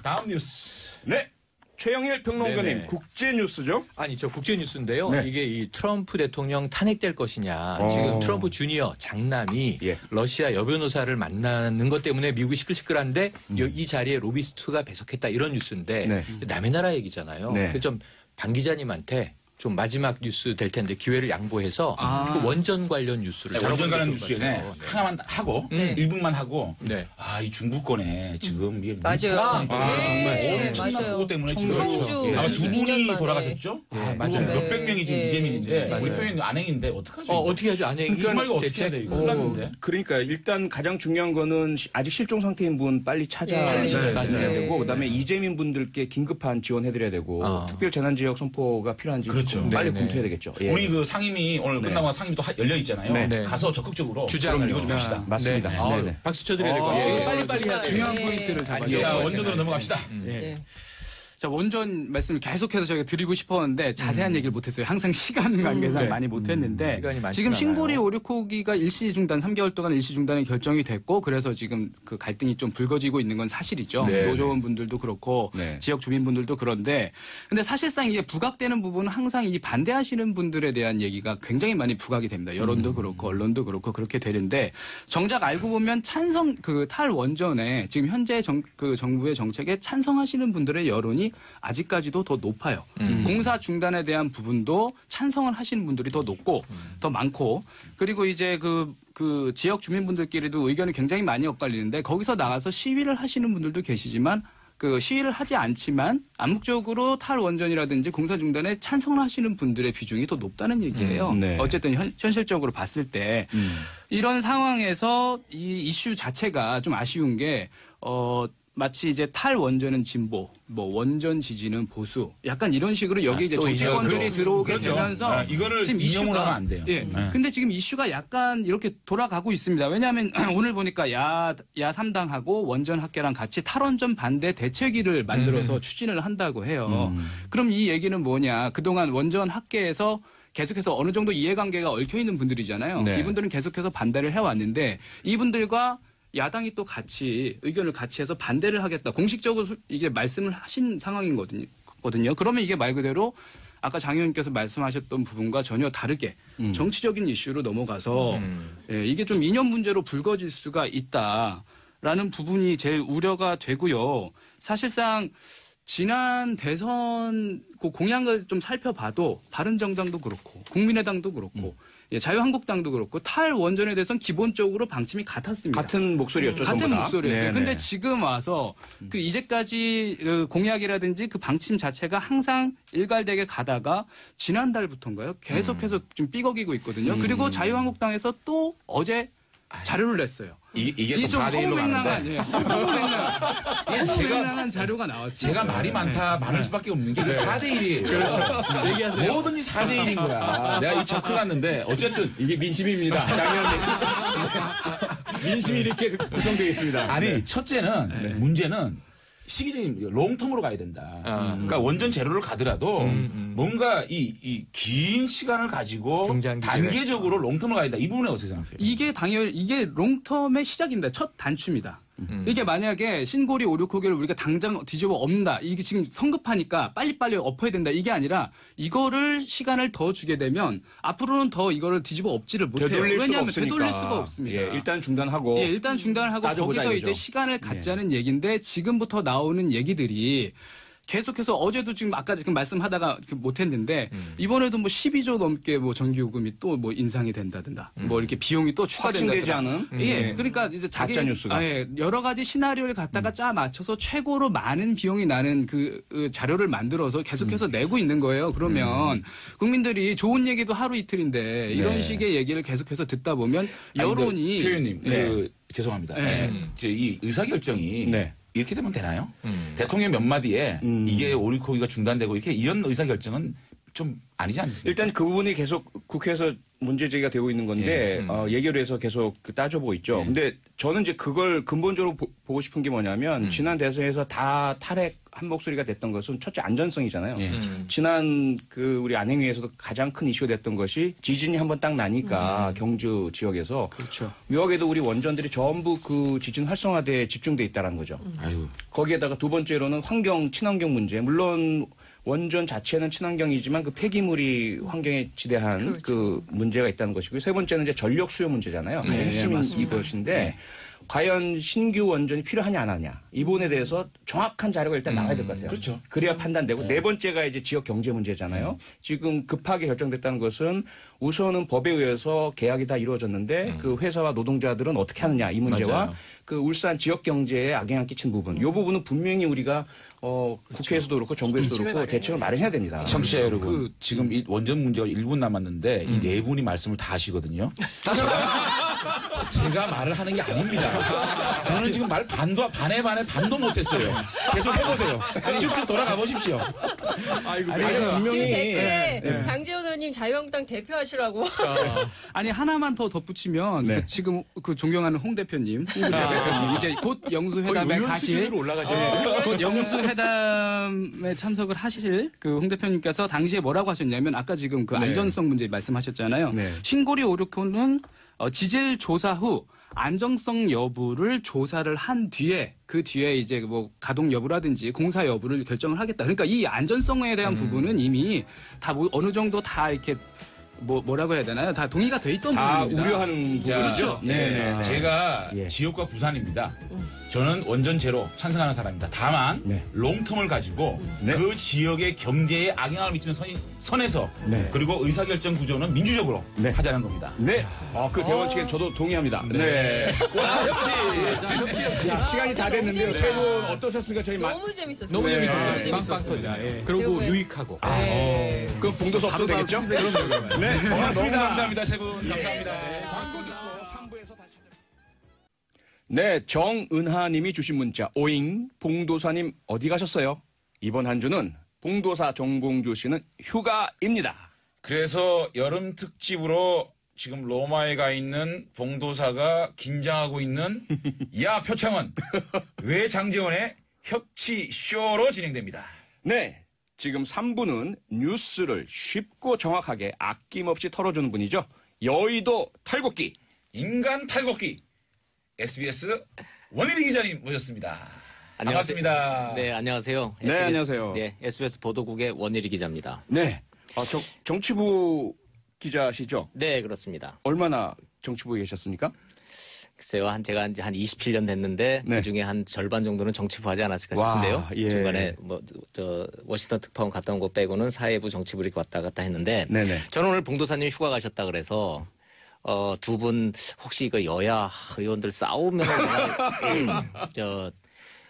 다음 뉴스. 네. 최영일 평론가님, 네네. 국제뉴스죠? 아니 저 국제뉴스인데요. 네. 이게 이 트럼프 대통령 탄핵될 것이냐. 어. 지금 트럼프 주니어 장남이 예. 러시아 여변호사를 만나는 것 때문에 미국이 시끌시끌한데 이 자리에 로비스트가 배석했다 이런 뉴스인데 네. 남의 나라 얘기잖아요. 네. 그래서 좀 방 기자님한테 좀 마지막 뉴스 될 텐데 기회를 양보해서 그 원전 관련 뉴스를 원전 관련 다뤄보면 좋을 것 뉴스에 같아요. 네. 하나만 하고 네. 1분만 하고 네. 이 중국권에 지금 이게 맞아요. 정말 네, 엄청난 맞아요. 그것 때문에 청주 지금 아마 두 22년 분이 만에. 돌아가셨죠? 맞아요. 몇백 명이 지금 네. 이재민인데 맞아요. 우리 표현이 안행인데 어떡하죠? 어떻게 하죠? 안행이 그러니까 이거 어떻게 해야 돼? 이거 큰일 났는데. 그러니까 일단 가장 중요한 거는 아직 실종 상태인 분 빨리 찾아야 네. 맞아요. 되고 네. 그다음에 이재민 분들께 긴급한 지원해드려야 되고 특별 재난 지역 선포가 필요한지 그렇죠. 빨리 네, 검토해야 네. 되겠죠. 예. 우리 그 상임위 오늘 네. 끝나고 상임위 또 열려 있잖아요. 네. 가서 적극적으로 주장을 이거 좀 합시다. 맞습니다. 네. 네, 네. 네. 박수 쳐드려야 될 것 예, 같아요. 예. 빨리빨리 해야 돼요. 중요한 네. 포인트를 아니요. 잡아주세요. 자, 원전으로 넘어갑시다. 네. 자, 원전 말씀을 계속해서 저희가 드리고 싶었는데 자세한 얘기를 못했어요. 항상 시간 관계상 네. 많이 못했는데 시간이 많지 지금 않아요. 신고리 569기가 일시 중단 3개월 동안 일시 중단이 결정이 됐고 그래서 지금 그 갈등이 좀 불거지고 있는 건 사실이죠. 네. 노조원분들도 그렇고 네. 지역 주민분들도 그런데 근데 사실상 이게 부각되는 부분은 항상 이 반대하시는 분들에 대한 얘기가 굉장히 많이 부각이 됩니다. 여론도 그렇고 언론도 그렇고 그렇게 되는데 정작 알고 보면 찬성 그 탈원전에 지금 현재 그 정부의 정책에 찬성하시는 분들의 여론이 아직까지도 더 높아요. 공사 중단에 대한 부분도 찬성을 하시는 분들이 더 높고 더 많고 그리고 이제 그 지역 주민분들끼리도 의견이 굉장히 많이 엇갈리는데 거기서 나가서 시위를 하시는 분들도 계시지만 그 시위를 하지 않지만 암묵적으로 탈원전이라든지 공사 중단에 찬성을 하시는 분들의 비중이 더 높다는 얘기예요. 네. 어쨌든 현실적으로 봤을 때 이런 상황에서 이 이슈 자체가 좀 아쉬운 게 마치 이제 탈원전은 진보, 뭐 원전 지지는 보수, 약간 이런 식으로 여기 이제 또 정치권들이 들어오게 그렇죠. 되면서 이거를 지금 인용을 이슈가 하면 안 돼요. 예. 근데 지금 이슈가 약간 이렇게 돌아가고 있습니다. 왜냐하면 오늘 보니까 야 3당하고 원전 학계랑 같이 탈원전 반대 대책위를 만들어서 추진을 한다고 해요. 그럼 이 얘기는 뭐냐? 그동안 원전 학계에서 계속해서 어느 정도 이해관계가 얽혀 있는 분들이잖아요. 네. 이분들은 계속해서 반대를 해왔는데 이분들과 야당이 또 같이 의견을 같이 해서 반대를 하겠다. 공식적으로 이게 말씀을 하신 상황이거든요. 그러면 이게 말 그대로 아까 장 의원님께서 말씀하셨던 부분과 전혀 다르게 정치적인 이슈로 넘어가서 예, 이게 좀 이념 문제로 불거질 수가 있다라는 부분이 제일 우려가 되고요. 사실상 지난 대선 그 공약을 좀 살펴봐도 바른정당도 그렇고 국민의당도 그렇고 예, 자유한국당도 그렇고 탈원전에 대해서는 기본적으로 방침이 같았습니다. 같은 목소리였죠. 같은 전부 다. 목소리였어요. 네네. 근데 지금 와서 그 이제까지 그 공약이라든지 그 방침 자체가 항상 일괄되게 가다가 지난달부터인가요? 계속해서 좀 삐걱이고 있거든요. 그리고 자유한국당에서 또 어제 자료를 냈어요. 이게 또 좀 4대1로 가는데 허무맹랑한 자료가 나왔어요. 제가 말이 많을 수밖에 없는 게 4대1이에요. 그렇죠. 얘기하세요. 뭐든지 4대1인 거야. 내가 이 접근 났는데 어쨌든 이게 민심입니다. 장 의원님. 민심이 이렇게 구성되어 있습니다. 아니 첫째는 문제는 시기적인 롱텀으로 가야 된다. 그러니까 원전 제로를 가더라도 뭔가 이 긴 시간을 가지고 중장기 단계적으로 롱텀으로 가야 된다. 이 부분에 어떻게 생각해요? 이게 당연히 이게 롱텀의 시작입니다. 첫 단추입니다. 이게 만약에 신고리 569개를 우리가 당장 뒤집어 엎는다. 이게 지금 성급하니까 빨리빨리 엎어야 된다. 이게 아니라 이거를 시간을 더 주게 되면 앞으로는 더 이거를 뒤집어 엎지를 못해요. 되돌릴 수가 왜냐하면 없으니까. 되돌릴 수가 없습니다. 예, 일단 중단하고. 예, 일단 중단을 하고 따져보자 거기서 이거죠. 이제 시간을 갖자는 얘기인데 지금부터 나오는 얘기들이 계속해서 어제도 지금 아까 지금 말씀하다가 못했는데 이번에도 뭐 12조 넘게 뭐 전기요금이 또 뭐 인상이 된다든가 뭐 이렇게 비용이 또 확진되지 추가된다든가. 않은 예, 그러니까 이제 가짜 뉴스가 여러 가지 시나리오를 갖다가 짜 맞춰서 최고로 많은 비용이 나는 그 자료를 만들어서 계속해서 내고 있는 거예요. 그러면 국민들이 좋은 얘기도 하루 이틀인데 이런 네. 식의 얘기를 계속해서 듣다 보면 여론이 표현님, 네. 죄송합니다. 네. 이 의사결정이 네. 이렇게 되면 되나요? 대통령 몇 마디에 이게 오리코기가 중단되고 이런 의사결정은 좀 아니지 않습니까? 일단 그 부분이 계속 국회에서 문제 제기가 되고 있는 건데 예결위에서 해서 계속 따져보고 있죠. 예. 근데 저는 이제 그걸 근본적으로 보고 싶은 게 뭐냐면 지난 대선에서 다 탈핵 한 목소리가 됐던 것은 첫째 안전성이잖아요. 예. 지난 그 우리 안행위에서도 가장 큰 이슈가 됐던 것이 지진이 한번 딱 나니까 경주 지역에서 그렇죠. 묘하게도 우리 원전들이 전부 그 지진 활성화대에 집중돼 있다는 거죠. 아유. 거기에다가 두 번째로는 친환경 문제. 물론 원전 자체는 친환경이지만 그 폐기물이 환경에 지대한 그 문제가 있다는 것이고요. 세 번째는 이제 전력 수요 문제잖아요. 핵심인 이것인데 과연 신규 원전이 필요하냐 안 하냐 이 부분에 대해서 정확한 자료가 일단 나와야 될 것 같아요. 그렇죠. 그래야 판단되고 네 번째가 이제 지역 경제 문제잖아요. 지금 급하게 결정됐다는 것은 우선은 법에 의해서 계약이 다 이루어졌는데 그 회사와 노동자들은 어떻게 하느냐 이 문제와 맞아요. 그 울산 지역 경제에 악영향 끼친 부분 이 부분은 분명히 우리가 국회에서도 그렇고 정부에서도 그렇고 대책을 마련해야 됩니다. 청취자 여러분, 지금 이 원전 문제가 1분 남았는데 이 네 분이 말씀을 다 하시거든요. 제가 말을 하는 게 아닙니다. 저는 지금 말 반에 반도 못했어요. 계속 해보세요. 쭉 돌아가 보십시오. 아이고, 지금 댓글에 장재원 의원님 자유한국당 대표하시라고. 아니 하나만 더 덧붙이면 네. 그 지금 그 존경하는 홍 대표님 이제 곧 영수회담에 의원 가실 수준으로 올라가시네요. 곧 영수회담에 참석을 하실 그 홍 대표님께서 당시에 뭐라고 하셨냐면 아까 지금 그 안전성 문제 말씀하셨잖아요. 네. 신고리 오류코는 지질 조사 후 안정성 여부를 조사를 한 뒤에 그 뒤에 이제 뭐 가동 여부라든지 공사 여부를 결정을 하겠다. 그러니까 이 안전성에 대한 부분은 이미 다 뭐 어느 정도 다 이렇게 뭐라고 해야 되나요? 다 동의가 돼 있던 다 부분입니다. 우려하는 부분이죠. 네. 제가 예. 지역과 부산입니다. 저는 원전 제로 찬성하는 사람입니다. 다만 네. 롱텀을 가지고 네. 그 지역의 경제에 악영향을 미치는 선에서 네. 그리고 의사결정 구조는 민주적으로 네. 하자는 겁니다. 네. 그 대원 측에 저도 동의합니다. 네. 협치. 시간이 다 됐는데요. 재밌다. 세 분 어떠셨습니까? 저희 너무 재밌었어요. 너무 네. 재밌었어요. 네. 빵빵 터져. 그리고 제목에- 유익하고. 네. 그 봉도서 없어도 되겠죠? 그럼요. 네. 너무 고맙습니다. 감사합니다, 세 분. 감사합니다. 네, 정은하님이 주신 문자 오잉 봉도사님 어디 가셨어요? 이번 한 주는 봉도사 정봉주 씨는 휴가입니다. 그래서 여름 특집으로 지금 로마에 가 있는 봉도사가 긴장하고 있는 야 표창원 왜 장재원의 협치 쇼로 진행됩니다. 네, 지금 3부는 뉴스를 쉽고 정확하게 아낌없이 털어주는 분이죠. 여의도 탈곡기. 인간 탈곡기 SBS 원일이 기자님 모셨습니다. 안녕하세요. 반갑습니다. 네, 안녕하세요. 네, 안녕하세요. 네, SBS 보도국의 원일이 기자입니다. 네, 정치부 기자시죠? 네, 그렇습니다. 얼마나 정치부에 계셨습니까? 글쎄요, 제가 이제 한 27년 됐는데 네. 그중에 한 절반 정도는 정치부 하지 않았을까 와, 싶은데요. 예. 중간에 워싱턴 특파원 갔다 온 거 빼고는 사회부 정치부 이렇게 왔다 갔다 했는데 네네. 저는 오늘 봉도사님 휴가 가셨다 그래서 두 분 혹시 이거 여야 의원들 싸우면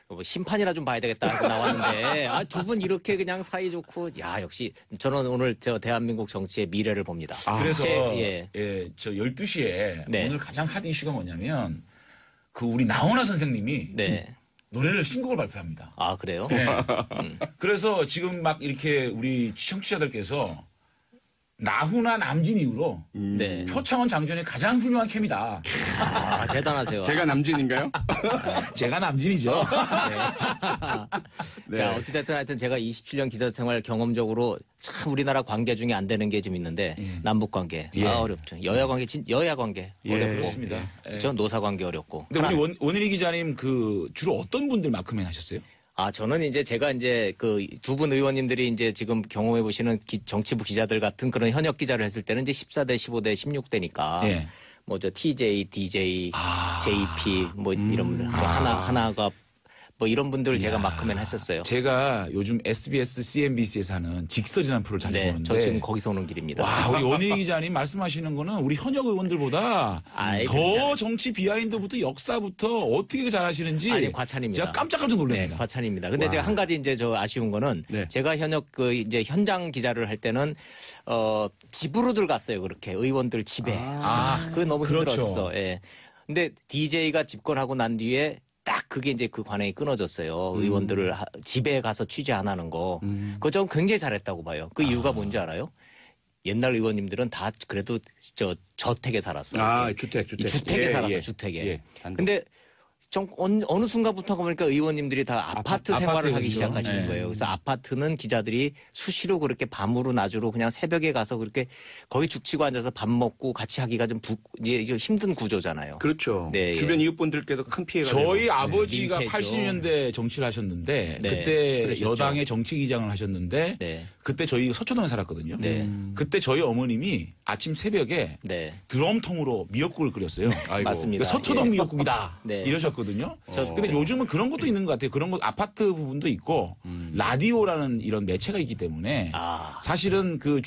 뭐 심판이나 좀 봐야 되겠다 하고 나왔는데 두 분 이렇게 그냥 사이좋고 야 역시 저는 오늘 대한민국 정치의 미래를 봅니다. 그래서 예. 저 12시에 네. 오늘 가장 핫 이슈가 뭐냐면 그 우리 나훈아 선생님이 네. 노래를 신곡을 발표합니다. 아 그래요? 네. 그래서 지금 막 이렇게 우리 청취자들께서 나훈아 남진 이후로 네. 표창원 장전의 가장 훌륭한 캠이다. 대단하세요. 제가 남진인가요? 제가 남진이죠. 네. 자, 어찌됐든 하여튼 제가 27년 기자 생활 경험적으로 참 우리나라 관계 중에 안 되는 게 좀 있는데 남북 관계 예. 어렵죠. 여야 관계 여야 관계 어렵고 그렇습니다. 저 노사 관계 어렵고. 근데 우리 원일이 기자님 그 주로 어떤 분들 마크맨 하셨어요? 저는 이제 제가 이제 그 두 분 의원님들이 이제 지금 경험해 보시는 정치부 기자들 같은 그런 현역 기자를 했을 때는 이제 14대, 15대, 16대니까 예. 뭐 저 TJ, DJ, JP 뭐 이런 분들 하나가 뭐 이런 분들 제가 마크맨 했었어요. 제가 요즘 SBS, CNBC에서 하는 직설이라는 프로를 자주 네, 보는데 저 지금 거기서 오는 길입니다. 와, 우리 원희 기자님 말씀하시는 거는 우리 현역 의원들보다 아이, 더 괜찮아요. 정치 비하인드부터 역사부터 어떻게 잘하시는지 아니, 과찬입니다. 제가 깜짝깜짝 놀랍니다. 네, 과찬입니다. 근데 와. 제가 한 가지 이제 저 아쉬운 거는 네. 제가 현역 그 이제 현장 기자를 할 때는 집으로들 갔어요. 그렇게 의원들 집에. 그게 너무 그렇죠. 힘들었어. 예. 근데 DJ가 집권하고 난 뒤에 딱 그게 이제 그 관행이 끊어졌어요. 의원들을 집에 가서 취재 안 하는 거. 그거 좀 굉장히 잘했다고 봐요. 그 이유가 뭔지 알아요? 옛날 의원님들은 다 그래도 저택에 살았어요. 주택에 예, 살았어, 예. 주택에. 예. 근데 좀 어느 순간부터 보니까 의원님들이 다 아파트 생활을 하기 아파트죠. 시작하시는 네. 거예요. 그래서 아파트는 기자들이 수시로 그렇게 밤으로 낮으로 그냥 새벽에 가서 그렇게 거기 죽치고 앉아서 밥 먹고 같이 하기가 좀 이제 힘든 구조잖아요. 그렇죠. 네, 주변 이웃분들께도 큰 피해가 저희 되고. 아버지가 민폐죠. 80년대 정치를 하셨는데 네, 그때 그러셨죠. 여당의 정치기장을 하셨는데 네. 그때 저희 서초동에 살았거든요. 네. 그때 저희 어머님이 아침 새벽에 네. 드럼통으로 미역국을 끓였어요. 아이고. 맞습니다. 그러니까 서초동 예. 미역국이다 네. 이러셨거든요. 근데 요즘은 그런 것도 있는 것 같아요. 그런 것 아파트 부분도 있고 라디오라는 이런 매체가 있기 때문에 아. 사실은 그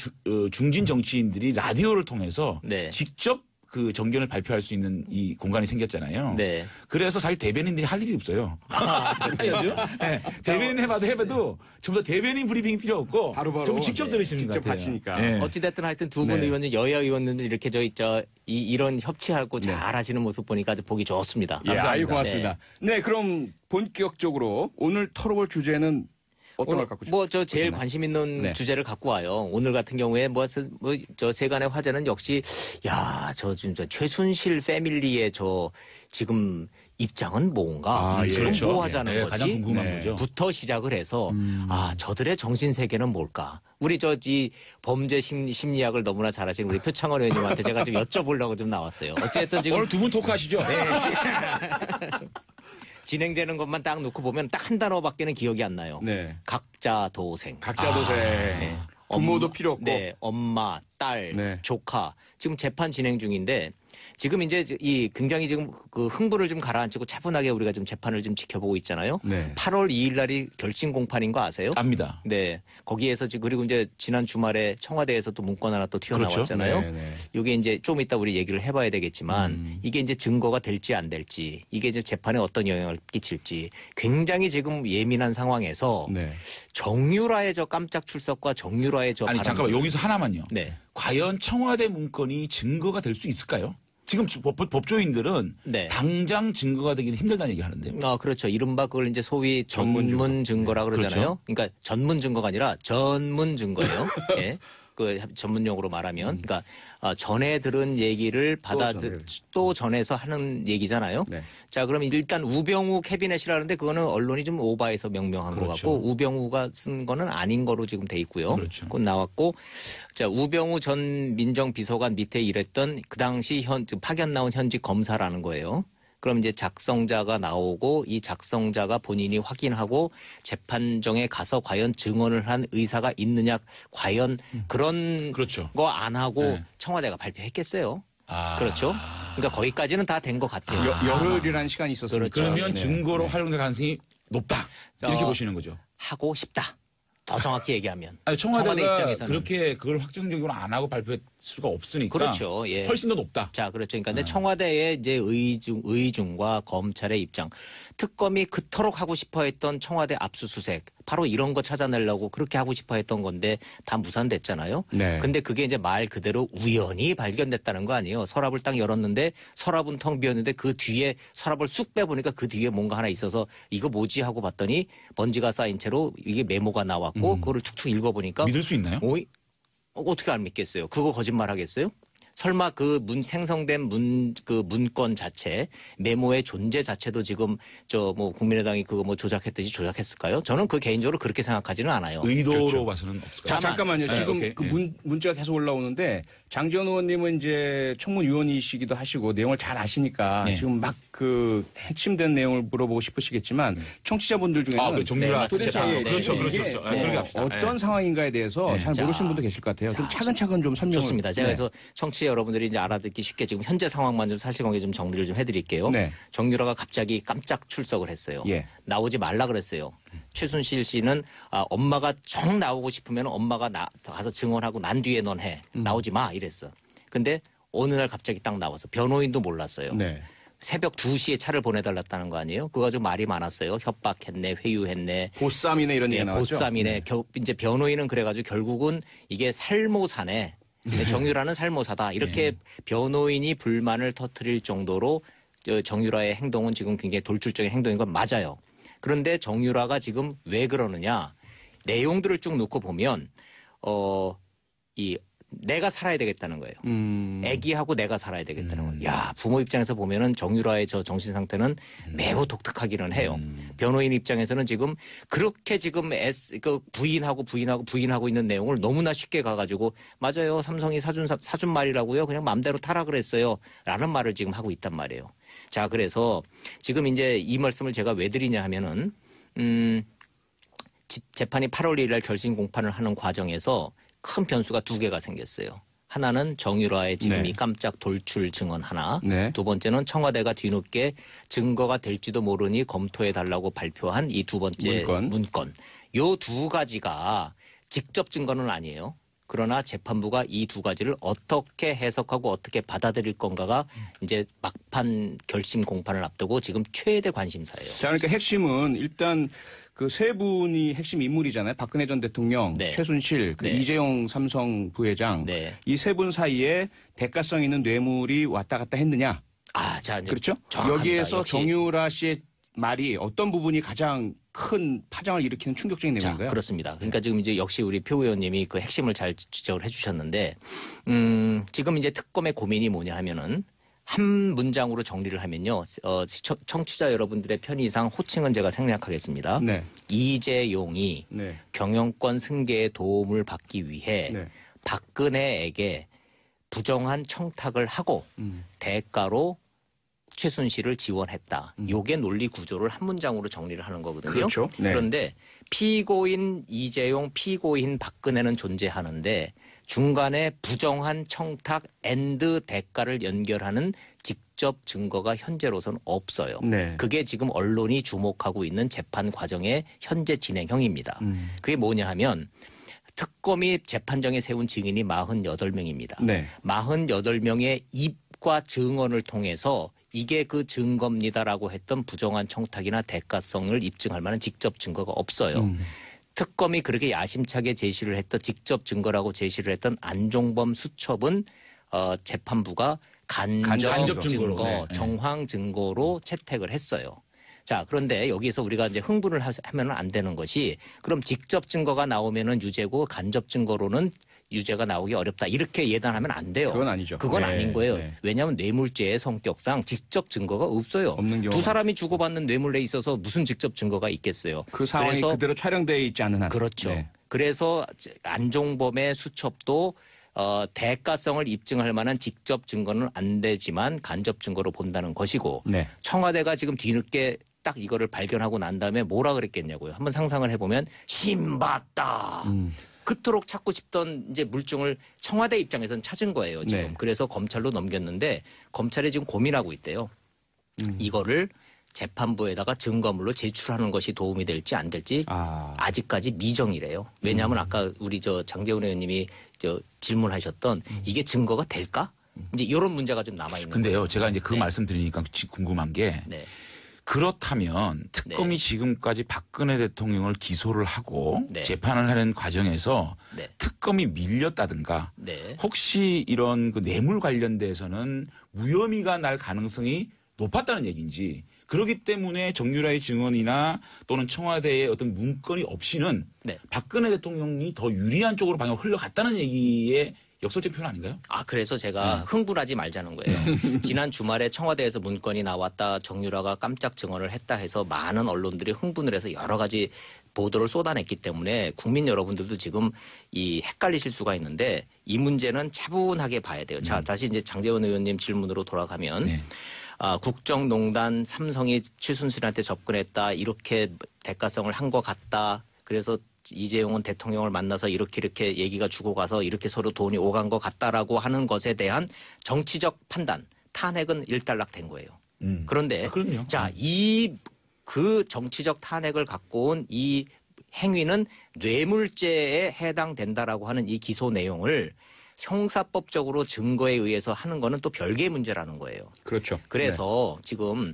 중진 정치인들이 라디오를 통해서 네. 직접 그 정견을 발표할 수 있는 이 공간이 생겼잖아요. 네. 그래서 사실 대변인들이 할 일이 없어요. 요즘 네. 대변인 해봐도 전부 다 대변인 브리핑이 필요 없고 바로바로, 좀 직접 네. 들으시는 직접 것 같아요. 하시니까. 네. 어찌됐든 하여튼 두 분 네. 의원님, 여야 의원님들 이렇게 이런 협치하고 잘 하시는 모습 보니까 아주 보기 좋습니다. 예, 아이 감사합니다. 고맙습니다. 네, 그럼 본격적으로 오늘 털어볼 주제는 어떤 걸 갖고 싶어요? 저 제일 관심 있는 네. 주제를 갖고 와요. 오늘 같은 경우에 저 세간의 화제는 역시 저 진짜 최순실 패밀리의 지금 입장은 뭔가 아, 예. 지금 그렇죠. 뭐 하자는 네, 거지? 가장 궁금한 네. 거죠. 부터 시작을 해서 저들의 정신 세계는 뭘까? 우리 이 범죄 심리학을 너무나 잘하시는 우리 표창원 의원님한테 제가 좀 여쭤보려고 좀 나왔어요. 어쨌든 지금 오늘 두 분 토크하시죠? 진행되는 것만 딱 놓고 보면 딱 한 단어밖에는 기억이 안 나요. 네. 각자 도생. 각자 도생. 네. 부모도 필요 없고. 네, 엄마, 딸, 네. 조카. 지금 재판 진행 중인데 지금 이제 굉장히 지금 그 흥부를 좀 가라앉히고 차분하게 우리가 지금 재판을 좀 지켜보고 있잖아요. 네. 8월 2일 날이 결심 공판인 거 아세요? 압니다. 네. 거기에서 지금 그리고 이제 지난 주말에 청와대에서 또 문건 하나 또 튀어나왔잖아요. 네, 네. 이게 이제 좀 이따 우리 얘기를 해봐야 되겠지만 이게 이제 증거가 될지 안 될지 이게 이제 재판에 어떤 영향을 끼칠지 굉장히 지금 예민한 상황에서 네. 정유라의 저 깜짝 출석과 정유라의 저 아니 발언. 잠깐만 여기서 하나만요. 네. 과연 청와대 문건이 증거가 될 수 있을까요? 지금 법조인들은 네. 당장 증거가 되기는 힘들다는 얘기 하는데요. 그렇죠. 이른바 그걸 이제 소위 전문 증거라 그러잖아요. 그러니까 전문 증거가 아니라 전문 증거예요. 예. 그 전문용어로 말하면, 그러니까 전에 들은 얘기를 또 전해서 하는 얘기잖아요. 네. 자, 그럼 일단 우병우 캐비넷이라는데 그거는 언론이 좀 오바해서 명명한 것 그렇죠. 같고 우병우가 쓴 거는 아닌 거로 지금 돼 있고요. 그렇죠. 그건 나왔고, 자 우병우 전 민정비서관 밑에 일했던 그 당시 파견 나온 현직 검사라는 거예요. 그럼 이제 작성자가 나오고 이 작성자가 본인이 확인하고 재판정에 가서 과연 증언을 한 의사가 있느냐 과연 그런 그렇죠. 거 안 하고 네. 청와대가 발표했겠어요. 아. 그렇죠. 그러니까 거기까지는 다 된 것 같아요. 열흘이라는 시간이 있었으니까. 그렇죠. 그러면 네. 증거로 활용될 가능성이 높다. 이렇게 보시는 거죠. 하고 싶다. 더 정확히 얘기하면. 아니, 청와대 청와대가 입장에서는. 그렇게 그걸 확정적으로 안 하고 발표할 수가 없으니까. 그렇죠. 예. 훨씬 더 높다. 자, 그렇죠. 그러니까 근데 청와대의 이제 의중과 검찰의 입장, 특검이 그토록 하고 싶어했던 청와대 압수수색, 바로 이런 거 찾아내려고 그렇게 하고 싶어했던 건데 다 무산됐잖아요. 네. 근데 그게 이제 말 그대로 우연히 발견됐다는 거 아니에요. 서랍을 딱 열었는데 서랍은 텅 비었는데 그 뒤에 서랍을 쑥 빼보니까 그 뒤에 뭔가 하나 있어서 이거 뭐지 하고 봤더니 먼지가 쌓인 채로 이게 메모가 나왔고 그거를 툭툭 읽어보니까 믿을 수 있나요? 어떻게 안 믿겠어요? 그거 거짓말 하겠어요? 설마 그 생성된 문건 자체, 메모의 존재 자체도 지금 국민의당이 그거 조작했듯이 조작했을까요? 저는 그 개인적으로 그렇게 생각하지는 않아요. 의도로 그렇죠. 봐서는 없을까요? 잠깐만요. 네, 지금 오케이. 그 문자가 계속 올라오는데 장지원 의원님은 이제 청문위원이시기도 하시고 내용을 잘 아시니까 네. 지금 막 그 핵심된 내용을 물어보고 싶으시겠지만 청취자분들 중에는 정유라 도대체 재판. 이게 그렇죠. 이게 그렇게 합시다. 어떤 상황인가에 대해서 네. 잘 모르시는 분도 계실 것 같아요. 좀 차근차근 좀 설명을. 좋습니다. 제가 네. 그래서 청취자 여러분들이 이제 알아듣기 쉽게 지금 현재 상황만 좀 사실관계 좀 정리를 좀 해드릴게요. 네. 정유라가 갑자기 깜짝 출석을 했어요. 예. 나오지 말라 그랬어요. 최순실 씨는 엄마가 정 나오고 싶으면 엄마가 가서 증언하고 난 뒤에 넌 해. 나오지 마 이랬어. 근데 어느 날 갑자기 딱 나와서 변호인도 몰랐어요. 네. 새벽 2시에 차를 보내달랐다는 거 아니에요? 그거 좀 말이 많았어요. 협박했네, 회유했네. 보쌈이네 이런 얘기 나왔죠. 보쌈이네. 이제 변호인은 그래가지고 결국은 이게 살모사네. 정유라는 살모사다. 이렇게 변호인이 불만을 터뜨릴 정도로 정유라의 행동은 지금 굉장히 돌출적인 행동인 건 맞아요. 그런데 정유라가 지금 왜 그러느냐. 내용들을 쭉 놓고 보면 내가 살아야 되겠다는 거예요. 애기하고 내가 살아야 되겠다는 거예요. 야, 부모 입장에서 보면은 정유라의 저 정신 상태는 매우 독특하기는 해요. 변호인 입장에서는 지금 그렇게 지금 부인하고 있는 내용을 너무나 쉽게 가가지고 맞아요. 삼성이 사준 말이라고요. 그냥 마음대로 타라 그랬어요. 라는 말을 지금 하고 있단 말이에요. 자, 그래서 지금 이제 이 말씀을 제가 왜 드리냐 하면은 재판이 8월 1일 날 결심 공판을 하는 과정에서 큰 변수가 두 개가 생겼어요. 하나는 정유라의 지금 네. 이 깜짝 돌출 증언 하나. 네. 두 번째는 청와대가 뒤늦게 증거가 될지도 모르니 검토해달라고 발표한 이 두 번째 문건. 요 두 가지가 직접 증거는 아니에요. 그러나 재판부가 이 두 가지를 어떻게 해석하고 어떻게 받아들일 건가가 이제 막판 결심 공판을 앞두고 지금 최대 관심사예요. 자, 그러니까 핵심은 일단 그 세 분이 핵심 인물이잖아요. 박근혜 전 대통령, 네. 최순실, 그 네. 이재용 삼성 부회장. 네. 이 세 분 사이에 대가성 있는 뇌물이 왔다 갔다 했느냐. 자, 이제 그렇죠? 정확합니다. 여기에서 역시. 정유라 씨의 말이 어떤 부분이 가장 큰 파장을 일으키는 충격적인 자, 내용인가요? 그렇습니다. 그러니까 지금 이제 역시 우리 표 의원님이 그 핵심을 잘 지적을 해주셨는데, 지금 이제 특검의 고민이 뭐냐 하면은 한 문장으로 정리를 하면요, 청취자 여러분들의 편의상 호칭은 제가 생략하겠습니다. 네. 이재용이 네. 경영권 승계에 도움을 받기 위해 네. 박근혜에게 부정한 청탁을 하고 대가로 최순실을 지원했다. 요게 논리 구조를 한 문장으로 정리를 하는 거거든요. 그렇죠. 네. 그런데 피고인 이재용, 피고인 박근혜는 존재하는데 중간에 부정한 청탁 앤드 대가를 연결하는 직접 증거가 현재로서는 없어요. 네. 그게 지금 언론이 주목하고 있는 재판 과정의 현재 진행형입니다. 그게 뭐냐 하면 특검이 재판정에 세운 증인이 48명입니다. 네. 48명의 입과 증언을 통해서 이게 그 증거입니다라고 했던 부정한 청탁이나 대가성을 입증할 만한 직접 증거가 없어요. 특검이 그렇게 야심차게 제시를 했던 직접 증거라고 제시를 했던 안종범 수첩은 재판부가 간접 증거로, 증거, 네. 정황 증거로 채택을 했어요. 자, 그런데 여기서 우리가 이제 흥분을 하면 안 되는 것이 그럼 직접 증거가 나오면은 유죄고 간접 증거로는 유죄가 나오기 어렵다. 이렇게 예단하면 안 돼요. 그건 아니죠. 그건 네, 아닌 거예요. 네. 왜냐하면 뇌물죄의 성격상 직접 증거가 없어요. 없는 경우가 두 사람이 주고받는 뇌물에 있어서 무슨 직접 증거가 있겠어요. 그 상황이 그래서 그대로 촬영되어 있지 않은 한. 그렇죠. 네. 그래서 안종범의 수첩도 대가성을 입증할 만한 직접 증거는 안 되지만 간접 증거로 본다는 것이고 네. 청와대가 지금 뒤늦게 딱 이거를 발견하고 난 다음에 뭐라 그랬겠냐고요. 한번 상상을 해보면 신봤다. 그토록 찾고 싶던 이제 물증을 청와대 입장에서는 찾은 거예요. 지금. 네. 그래서 검찰로 넘겼는데 검찰이 지금 고민하고 있대요. 이거를 재판부에다가 증거물로 제출하는 것이 도움이 될지 안 될지 아직까지 미정이래요. 왜냐하면 아까 우리 장재훈 의원님이 질문하셨던 이게 증거가 될까? 이제 이런 문제가 좀 남아 있는 거예요. 근데요, 제가 이제 그 네. 말씀 드리니까 궁금한 게 네. 그렇다면 특검이 네. 지금까지 박근혜 대통령을 기소를 하고 네. 재판을 하는 과정에서 네. 특검이 밀렸다든가 네. 혹시 이런 그 뇌물 관련돼서는 무혐의가 날 가능성이 높았다는 얘기인지 그렇기 때문에 정유라의 증언이나 또는 청와대의 어떤 문건이 없이는 네. 박근혜 대통령이 더 유리한 쪽으로 방향을 흘러갔다는 얘기의 역설적 표현 아닌가요? 그래서 제가 흥분하지 말자는 거예요. 지난 주말에 청와대에서 문건이 나왔다. 정유라가 깜짝 증언을 했다 해서 많은 언론들이 흥분을 해서 여러 가지 보도를 쏟아냈기 때문에 국민 여러분들도 지금 이 헷갈리실 수가 있는데 이 문제는 차분하게 봐야 돼요. 자, 다시 이제 장제원 의원님 질문으로 돌아가면 네. 국정농단 삼성이 최순실한테 접근했다. 이렇게 대가성을 한 것 같다. 그래서 이재용은 대통령을 만나서 이렇게 얘기가 주고 가서 이렇게 서로 돈이 오간 것 같다라고 하는 것에 대한 정치적 판단, 탄핵은 일단락된 거예요. 그런데 그럼요. 자, 그 정치적 탄핵을 갖고 온 이 행위는 뇌물죄에 해당된다라고 하는 이 기소 내용을 형사법적으로 증거에 의해서 하는 거는 또 별개의 문제라는 거예요. 그렇죠. 그래서 지금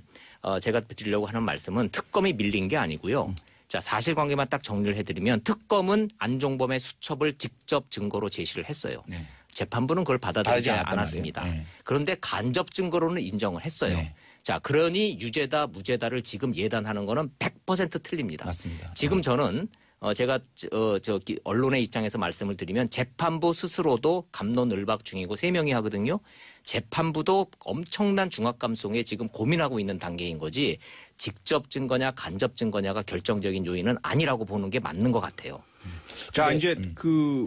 제가 드리려고 하는 말씀은 특검이 밀린 게 아니고요. 자, 사실관계만 딱 정리를 해드리면 특검은 안종범의 수첩을 직접 증거로 제시를 했어요. 네. 재판부는 그걸 받아들이지 않았단 않았습니다. 말이에요. 네. 그런데 간접 증거로는 인정을 했어요. 네. 자, 그러니 유죄다 무죄다를 지금 예단하는 거는 100% 틀립니다. 맞습니다. 지금 저는 제가 언론의 입장에서 말씀을 드리면 재판부 스스로도 갑론을박 중이고 3명이 하거든요. 재판부도 엄청난 중압감속에 지금 고민하고 있는 단계인 거지 직접 증거냐 간접 증거냐가 결정적인 요인은 아니라고 보는 게 맞는 것 같아요. 자, 이제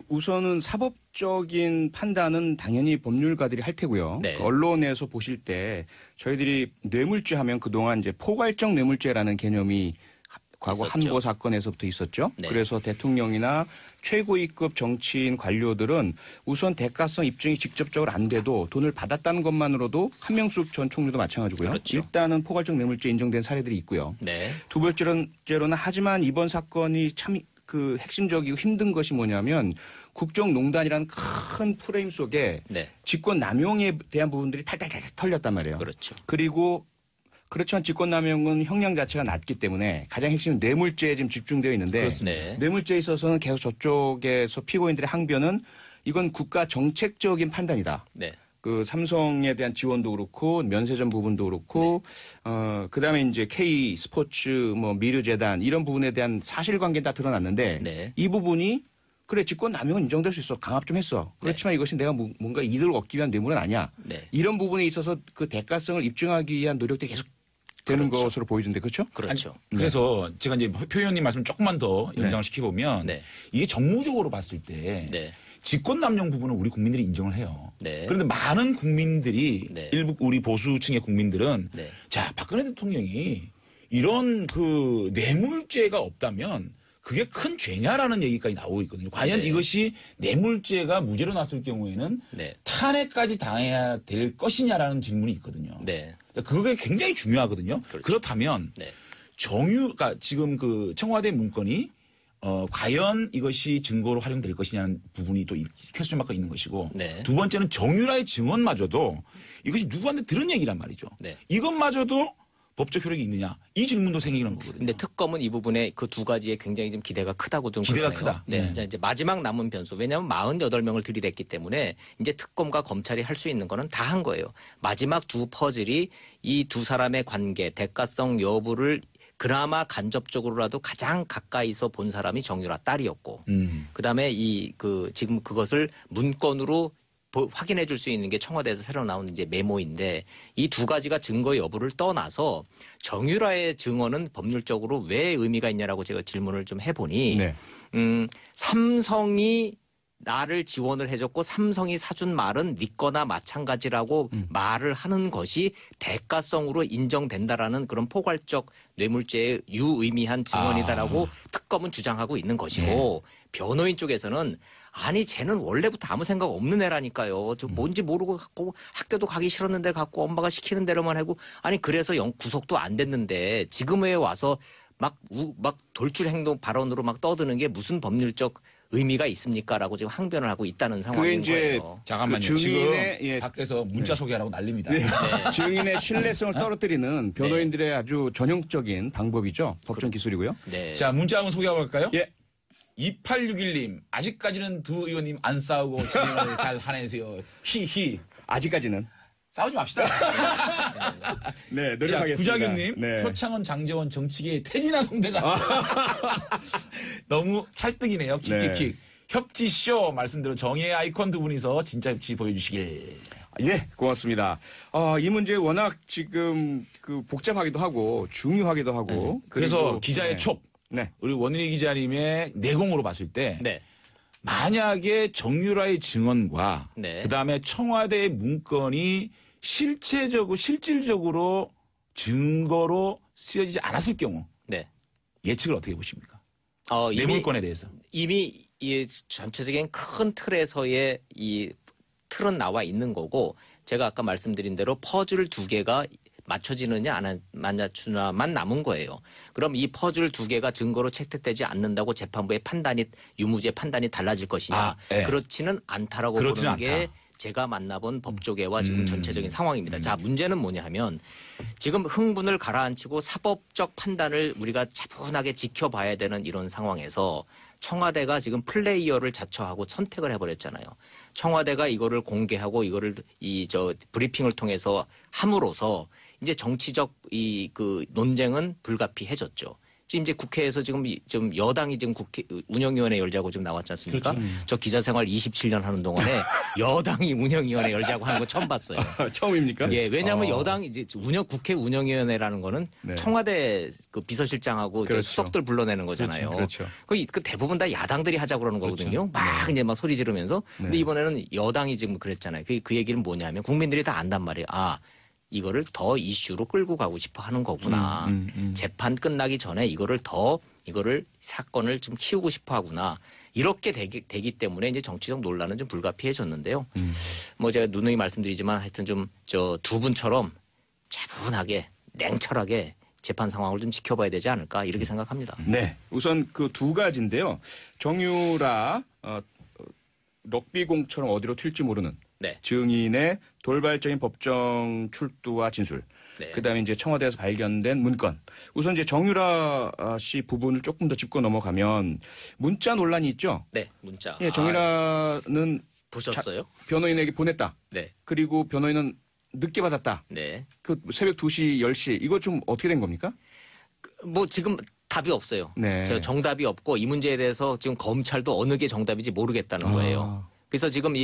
우선은 사법적인 판단은 당연히 법률가들이 할 테고요. 네. 그 언론에서 보실 때 저희들이 뇌물죄 하면 그동안 이제 포괄적 뇌물죄라는 개념이 과거 있었죠. 한보 사건에서부터 있었죠. 네. 그래서 대통령이나 최고위급 정치인 관료들은 우선 대가성 입증이 직접적으로 안 돼도 돈을 받았다는 것만으로도 한명숙 전 총리도 마찬가지고요. 그렇죠. 일단은 포괄적 뇌물죄 인정된 사례들이 있고요. 네. 두 번째로는 하지만 이번 사건이 참 그 핵심적이고 힘든 것이 뭐냐면 국정농단이라는 큰 프레임 속에 네. 직권 남용에 대한 부분들이 탈탈탈 털렸단 말이에요. 그렇죠. 그리고 그렇지만 직권남용은 형량 자체가 낮기 때문에 가장 핵심은 뇌물죄에 지금 집중되어 있는데 그렇습니다. 뇌물죄에 있어서는 계속 저쪽에서 피고인들의 항변은 이건 국가 정책적인 판단이다. 네. 그 삼성에 대한 지원도 그렇고 면세점 부분도 그렇고 그다음에 이제 K 스포츠 뭐 미르재단 이런 부분에 대한 사실관계는 다 드러났는데 네. 이 부분이 그래 직권 남용은 인정될 수 있어 강압 좀 했어 그렇지만 이것이 내가 뭔가 이득을 얻기 위한 뇌물은 아니야 네. 이런 부분에 있어서 그 대가성을 입증하기 위한 노력들이 계속 되는 그렇죠. 것으로 보이던데 그렇죠? 그렇죠. 그래서 제가 이제 표 의원님 말씀 조금만 더 연장을 시켜보면 네. 이게 정무적으로 봤을 때 네. 직권남용 부분은 우리 국민들이 인정을 해요. 네. 그런데 많은 국민들이 네. 일부 우리 보수층의 국민들은 네. 자 박근혜 대통령이 이런 그 뇌물죄가 없다면 그게 큰 죄냐라는 얘기까지 나오고 있거든요. 과연 네. 이것이 뇌물죄가 무죄로 났을 경우에는 네. 탄핵까지 당해야 될 것이냐라는 질문이 있거든요. 네. 그게 굉장히 중요하거든요. 그렇죠. 그렇다면 네. 그러니까 지금 그 청와대 문건이 과연 이것이 증거로 활용될 것이냐는 부분이 또 퀘스천 마크가 있는 것이고 네. 두 번째는 정유라의 증언마저도 이것이 누구한테 들은 얘기란 말이죠. 네. 이것마저도 법적 효력이 있느냐 이 질문도 생기는 거거든요. 근데 특검은 이 부분에 그 두 가지에 굉장히 좀 기대가 크다고 좀 기대가 그러네요. 크다. 네. 네. 자, 이제 마지막 남은 변수. 왜냐하면 48명을 들이댔기 때문에 이제 특검과 검찰이 할 수 있는 거는 다 한 거예요. 마지막 두 퍼즐이 이 두 사람의 관계, 대가성 여부를 그나마 간접적으로라도 가장 가까이서 본 사람이 정유라 딸이었고, 그다음에 지금 그것을 문건으로 확인해 줄 수 있는 게 청와대에서 새로 나온 이제 메모인데 이 두 가지가 증거 여부를 떠나서 정유라의 증언은 법률적으로 왜 의미가 있냐라고 제가 질문을 좀 해보니 네. 삼성이 나를 지원을 해줬고 삼성이 사준 말은 네 거나 마찬가지라고 말을 하는 것이 대가성으로 인정된다라는 그런 포괄적 뇌물죄의 유의미한 증언이다라고 특검은 주장하고 있는 것이고 변호인 쪽에서는 아니 쟤는 원래부터 아무 생각 없는 애라니까요. 저 뭔지 모르고 갖고 학교도 가기 싫었는데 갖고 엄마가 시키는 대로만 하고 아니 그래서 구속도 안 됐는데 지금에 와서 막 돌출 행동 발언으로 막 떠드는 게 무슨 법률적 의미가 있습니까라고 지금 항변을 하고 있다는 상황인 이제 거예요. 잠깐만요. 그 증인의, 지금 예. 밖에서 문자 소개하라고 난립니다. 증인의 신뢰성을 떨어뜨리는 변호인들의 아주 전형적인 방법이죠. 법정 기술이고요. 네. 자 문자 한번 소개하고 갈까요? 예. 2861님 아직까지는 두 의원님 안 싸우고 진행을 잘 하내세요. 히히. 아직까지는. 싸우지 맙시다. 네, 자, 노력하겠습니다. 구자균님, 네. 표창원, 장재원 정치계의 태진아 성대가 너무 찰떡이네요. 킥킥킥. 네. 협치쇼 말씀대로 정의의 아이콘 두 분이서 진짜 협치 보여주시길. 예, 고맙습니다. 이 문제 워낙 지금 그 복잡하기도 하고 중요하기도 하고. 그래서 그리고, 기자의 네. 촉 네. 우리 원일이 기자님의 내공으로 봤을 때 네. 만약에 정유라의 증언과 네. 그다음에 청와대의 문건이 실질적으로 증거로 쓰여지지 않았을 경우 네. 예측을 어떻게 보십니까? 이미 뇌물건에 대해서. 이미 이 전체적인 큰 틀에서의 이 틀은 나와 있는 거고 제가 아까 말씀드린 대로 퍼즐 두 개가 맞춰지느냐 안 맞추냐만 남은 거예요. 그럼 이 퍼즐 두 개가 증거로 채택되지 않는다고 재판부의 판단이 유무죄 판단이 달라질 것이냐? 네. 그렇지는 않다라고 그렇지는 보는 게 않다. 제가 만나본 법조계와 지금 전체적인 상황입니다. 자, 문제는 뭐냐 하면 지금 흥분을 가라앉히고 사법적 판단을 우리가 차분하게 지켜봐야 되는 이런 상황에서 청와대가 지금 플레이어를 자처하고 선택을 해버렸잖아요. 청와대가 이거를 공개하고 이거를 브리핑을 통해서 함으로써 이제 정치적 논쟁은 불가피해졌죠. 지금 이제 국회에서 지금 여당이 지금 국회 운영위원회 열자고 지금 나왔지 않습니까? 그렇죠. 저 기자 생활 27년 하는 동안에 여당이 운영위원회 열자고 하는 거 처음 봤어요. 처음입니까? 예, 왜냐하면 여당이 이제 국회 운영위원회라는 거는 네. 청와대 그 비서실장하고 이제 그렇죠. 수석들 불러내는 거잖아요. 그렇죠. 그 대부분 다 야당들이 하자고 그러는 거거든요. 막 이제 막 소리 지르면서. 근데 네. 이번에는 여당이 지금 그랬잖아요. 그 얘기는 뭐냐면 국민들이 다 안단 말이에요. 이거를 더 이슈로 끌고 가고 싶어 하는 거구나. 재판 끝나기 전에 이거를 사건을 좀 키우고 싶어 하구나. 이렇게 되기 때문에 이제 정치적 논란은 좀 불가피해졌는데요. 뭐 제가 누누이 말씀드리지만 하여튼 좀 두 분처럼 차분하게 냉철하게 재판 상황을 좀 지켜봐야 되지 않을까 이렇게 생각합니다. 네. 우선 그 두 가지인데요. 정유라 럭비공처럼 어디로 튈지 모르는 네. 증인의 돌발적인 법정 출두와 진술. 네. 그다음에 이제 청와대에서 발견된 문건. 우선 이제 정유라 씨 부분을 조금 더 짚고 넘어가면 문자 논란이 있죠. 네, 문자. 예, 정유라는 보셨어요? 변호인에게 보냈다. 네. 그리고 변호인은 늦게 받았다. 네. 그 새벽 2시, 10시 이거 좀 어떻게 된 겁니까? 뭐 지금 답이 없어요. 네. 정답이 없고 이 문제에 대해서 지금 검찰도 어느 게 정답인지 모르겠다는 거예요. 그래서 지금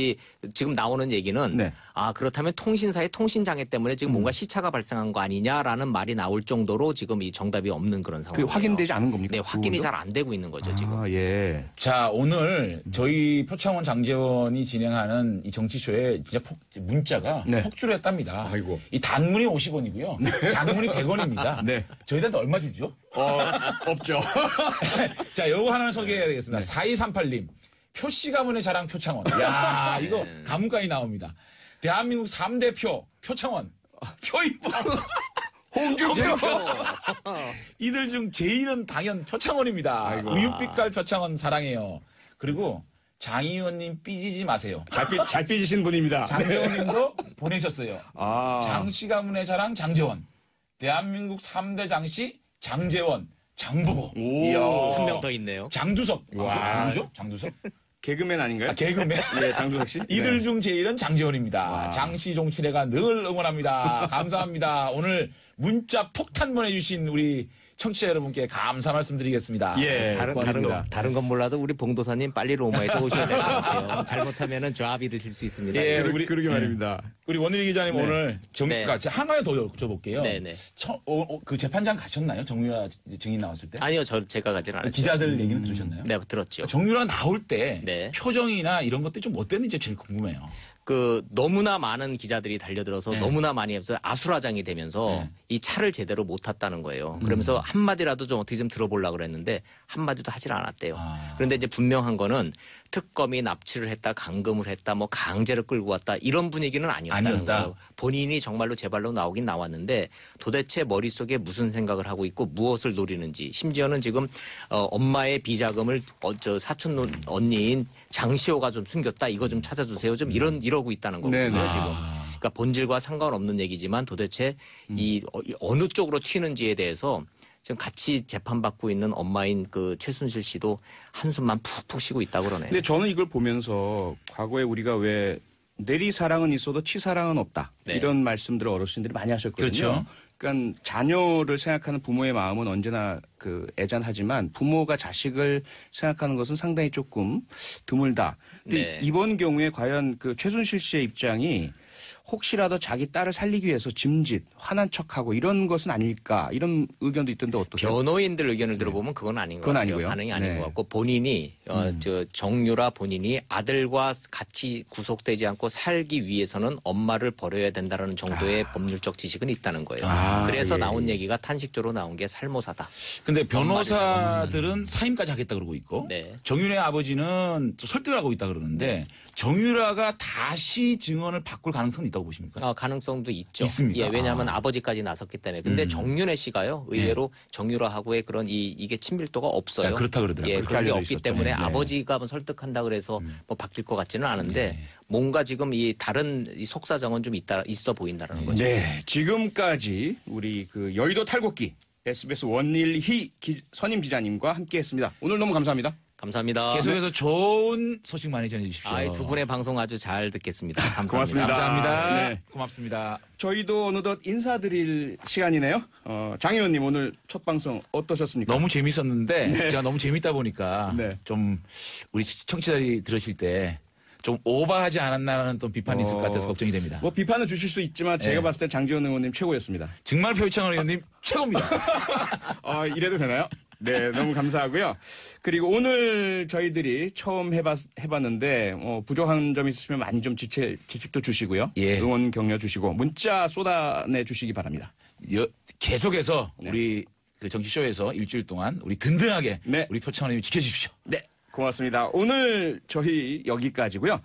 나오는 얘기는 네. 그렇다면 통신사의 통신장애 때문에 지금 뭔가 시차가 발생한 거 아니냐라는 말이 나올 정도로 지금 이 정답이 없는 그런 그 상황이에요. 확인되지 않은 겁니까? 네, 확인이 그분도? 잘 안 되고 있는 거죠, 지금. 예. 자, 오늘 저희 표창원 장재원이 진행하는 이 정치쇼에 진짜 문자가 네. 폭주했답니다. 아이고. 이 단문이 50원이고요. 장문이 100원입니다. 네. 저희들한테 얼마 주죠? 없죠. 자, 요거 하나 소개해야 되겠습니다. 4238님. 표씨 가문의 자랑 표창원. 야, 이거 가문까지 나옵니다. 대한민국 3대 표창원. 표이po. 홍준표. 이들 중 제일은 당연 표창원입니다. 아이고. 우유빛깔 표창원 사랑해요. 그리고 장 의원님 삐지지 마세요. 잘 삐지신 분입니다. 장재원님도 보내셨어요. 아. 장씨 가문의 자랑 장재원. 대한민국 3대 장씨 장재원. 장보고. 이야. 한 명 더 있네요. 장두석. 와. 누구죠? 장두석? 개그맨 아닌가요? 개그맨. 네, 장두석 씨. 이들 네. 중 제일은 장재원입니다. 와. 장씨 종친회가 늘 응원합니다. 감사합니다. 오늘 문자 폭탄 보내주신 우리 청취자 여러분께 감사 말씀드리겠습니다. 예. 고맙습니다. 다른 건 몰라도 우리 봉도사님 빨리 로마에서 오셔야 될 것 같아요. 잘못하면은 좌압이 되실 수 있습니다. 예, 우리 그러게 말입니다. 우리 원일이 기자님 네. 오늘 그러니까 제가 한 가지 더 여쭤볼게요. 네네. 그 재판장 가셨나요? 정유라 증인 나왔을 때? 아니요, 제가 가진 않았죠. 기자들 얘기는 들으셨나요? 네, 들었죠. 정유라 나올 때 네. 표정이나 이런 것들이 좀 어땠는지 제일 궁금해요. 너무나 많은 기자들이 달려들어서 네. 너무나 많이 해서 아수라장이 되면서 네. 이 차를 제대로 못 탔다는 거예요. 그러면서 한마디라도 좀 어떻게 좀 들어보려고 그랬는데 한마디도 하질 않았대요. 그런데 이제 분명한 거는 특검이 납치를 했다, 감금을 했다, 뭐 강제로 끌고 왔다 이런 분위기는 아니었다는 아니었다. 거예요. 본인이 정말로 제 발로 나오긴 나왔는데 도대체 머릿속에 무슨 생각을 하고 있고 무엇을 노리는지 심지어는 지금 엄마의 비자금을 사촌 언니인 장시호가 좀 숨겼다 이거 좀 찾아주세요 좀 이러고 있다는 거거든요. 네네. 지금. 그러니까 본질과 상관없는 얘기지만 도대체 어느 쪽으로 튀는지에 대해서 지금 같이 재판받고 있는 엄마인 그 최순실 씨도 한숨만 푹푹 쉬고 있다고 그러네요. 근데 저는 이걸 보면서 과거에 우리가 왜 내리사랑은 있어도 치사랑은 없다. 네. 이런 말씀들을 어르신들이 많이 하셨거든요. 그렇죠. 그러니까 자녀를 생각하는 부모의 마음은 언제나 애잔하지만 부모가 자식을 생각하는 것은 상당히 조금 드물다. 근데 네. 이번 경우에 과연 그 최순실 씨의 입장이 혹시라도 자기 딸을 살리기 위해서 짐짓, 화난 척하고 이런 것은 아닐까 이런 의견도 있던데 어떠세요? 변호인들 의견을 들어보면 그건 아닌 것 그건 같아요. 아니고요. 반응이 아닌 네. 것 같고 본인이 저 정유라 본인이 아들과 같이 구속되지 않고 살기 위해서는 엄마를 버려야 된다는 정도의 법률적 지식은 있다는 거예요. 그래서 예. 나온 얘기가 탄식조로 나온 게 살모사다. 근데 변호사들은 사임까지 하겠다 그러고 있고 네. 정유라의 아버지는 또 설득을 하고 있다 그러는데 정유라가 다시 증언을 바꿀 가능성은 있다고 보십니까? 가능성도 있죠. 있습니까? 예, 왜냐하면 아버지까지 나섰기 때문에. 근데 정윤회 씨가요, 의외로 정유라하고의 그런 이게 친밀도가 없어요. 네, 그렇다 그러더라고요. 예, 그렇게 그런 게 알려져 없기 있었죠. 때문에 네. 아버지가 뭐 설득한다 그래서 뭐 바뀔 것 같지는 않은데 뭔가 지금 이 다른 이 속사정은 좀 있어 보인다는 거죠. 네, 지금까지 우리 그 여의도 탈곡기 SBS 원일희 선임 기자님과 함께했습니다. 오늘 너무 감사합니다. 감사합니다. 계속해서 좋은 소식 많이 전해주십시오. 두 분의 방송 아주 잘 듣겠습니다. 감사합니다. 고맙습니다. 감사합니다. 네. 고맙습니다. 저희도 어느덧 인사드릴 시간이네요. 장 의원님 오늘 첫 방송 어떠셨습니까? 너무 재밌었는데 제가 너무 재밌다 보니까 네. 좀 우리 청취자들이 들으실 때 좀 오버하지 않았나라는 또 비판이 있을 것 같아서 걱정이 됩니다. 뭐 비판을 주실 수 있지만 제가 네. 봤을 때 장지원 의원님 최고였습니다. 정말 표창원 의원님 최고입니다. 이래도 되나요? 네, 너무 감사하고요. 그리고 오늘 저희들이 처음 해봤는데 부족한 점이 있으시면 많이 좀 지식도 주시고요. 예. 응원 격려 주시고 문자 쏟아내 주시기 바랍니다. 계속해서 우리 그 정치쇼에서 일주일 동안 우리 든든하게 네. 우리 표창원님이 지켜주십시오. 네, 고맙습니다. 오늘 저희 여기까지고요.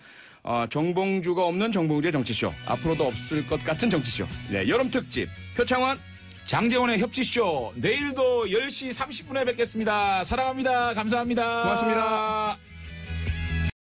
정봉주가 없는 정봉주의 정치쇼. 앞으로도 없을 것 같은 정치쇼. 네, 여름 특집 표창원. 장재원의 협치쇼 내일도 10시 30분에 뵙겠습니다. 사랑합니다. 감사합니다. 고맙습니다.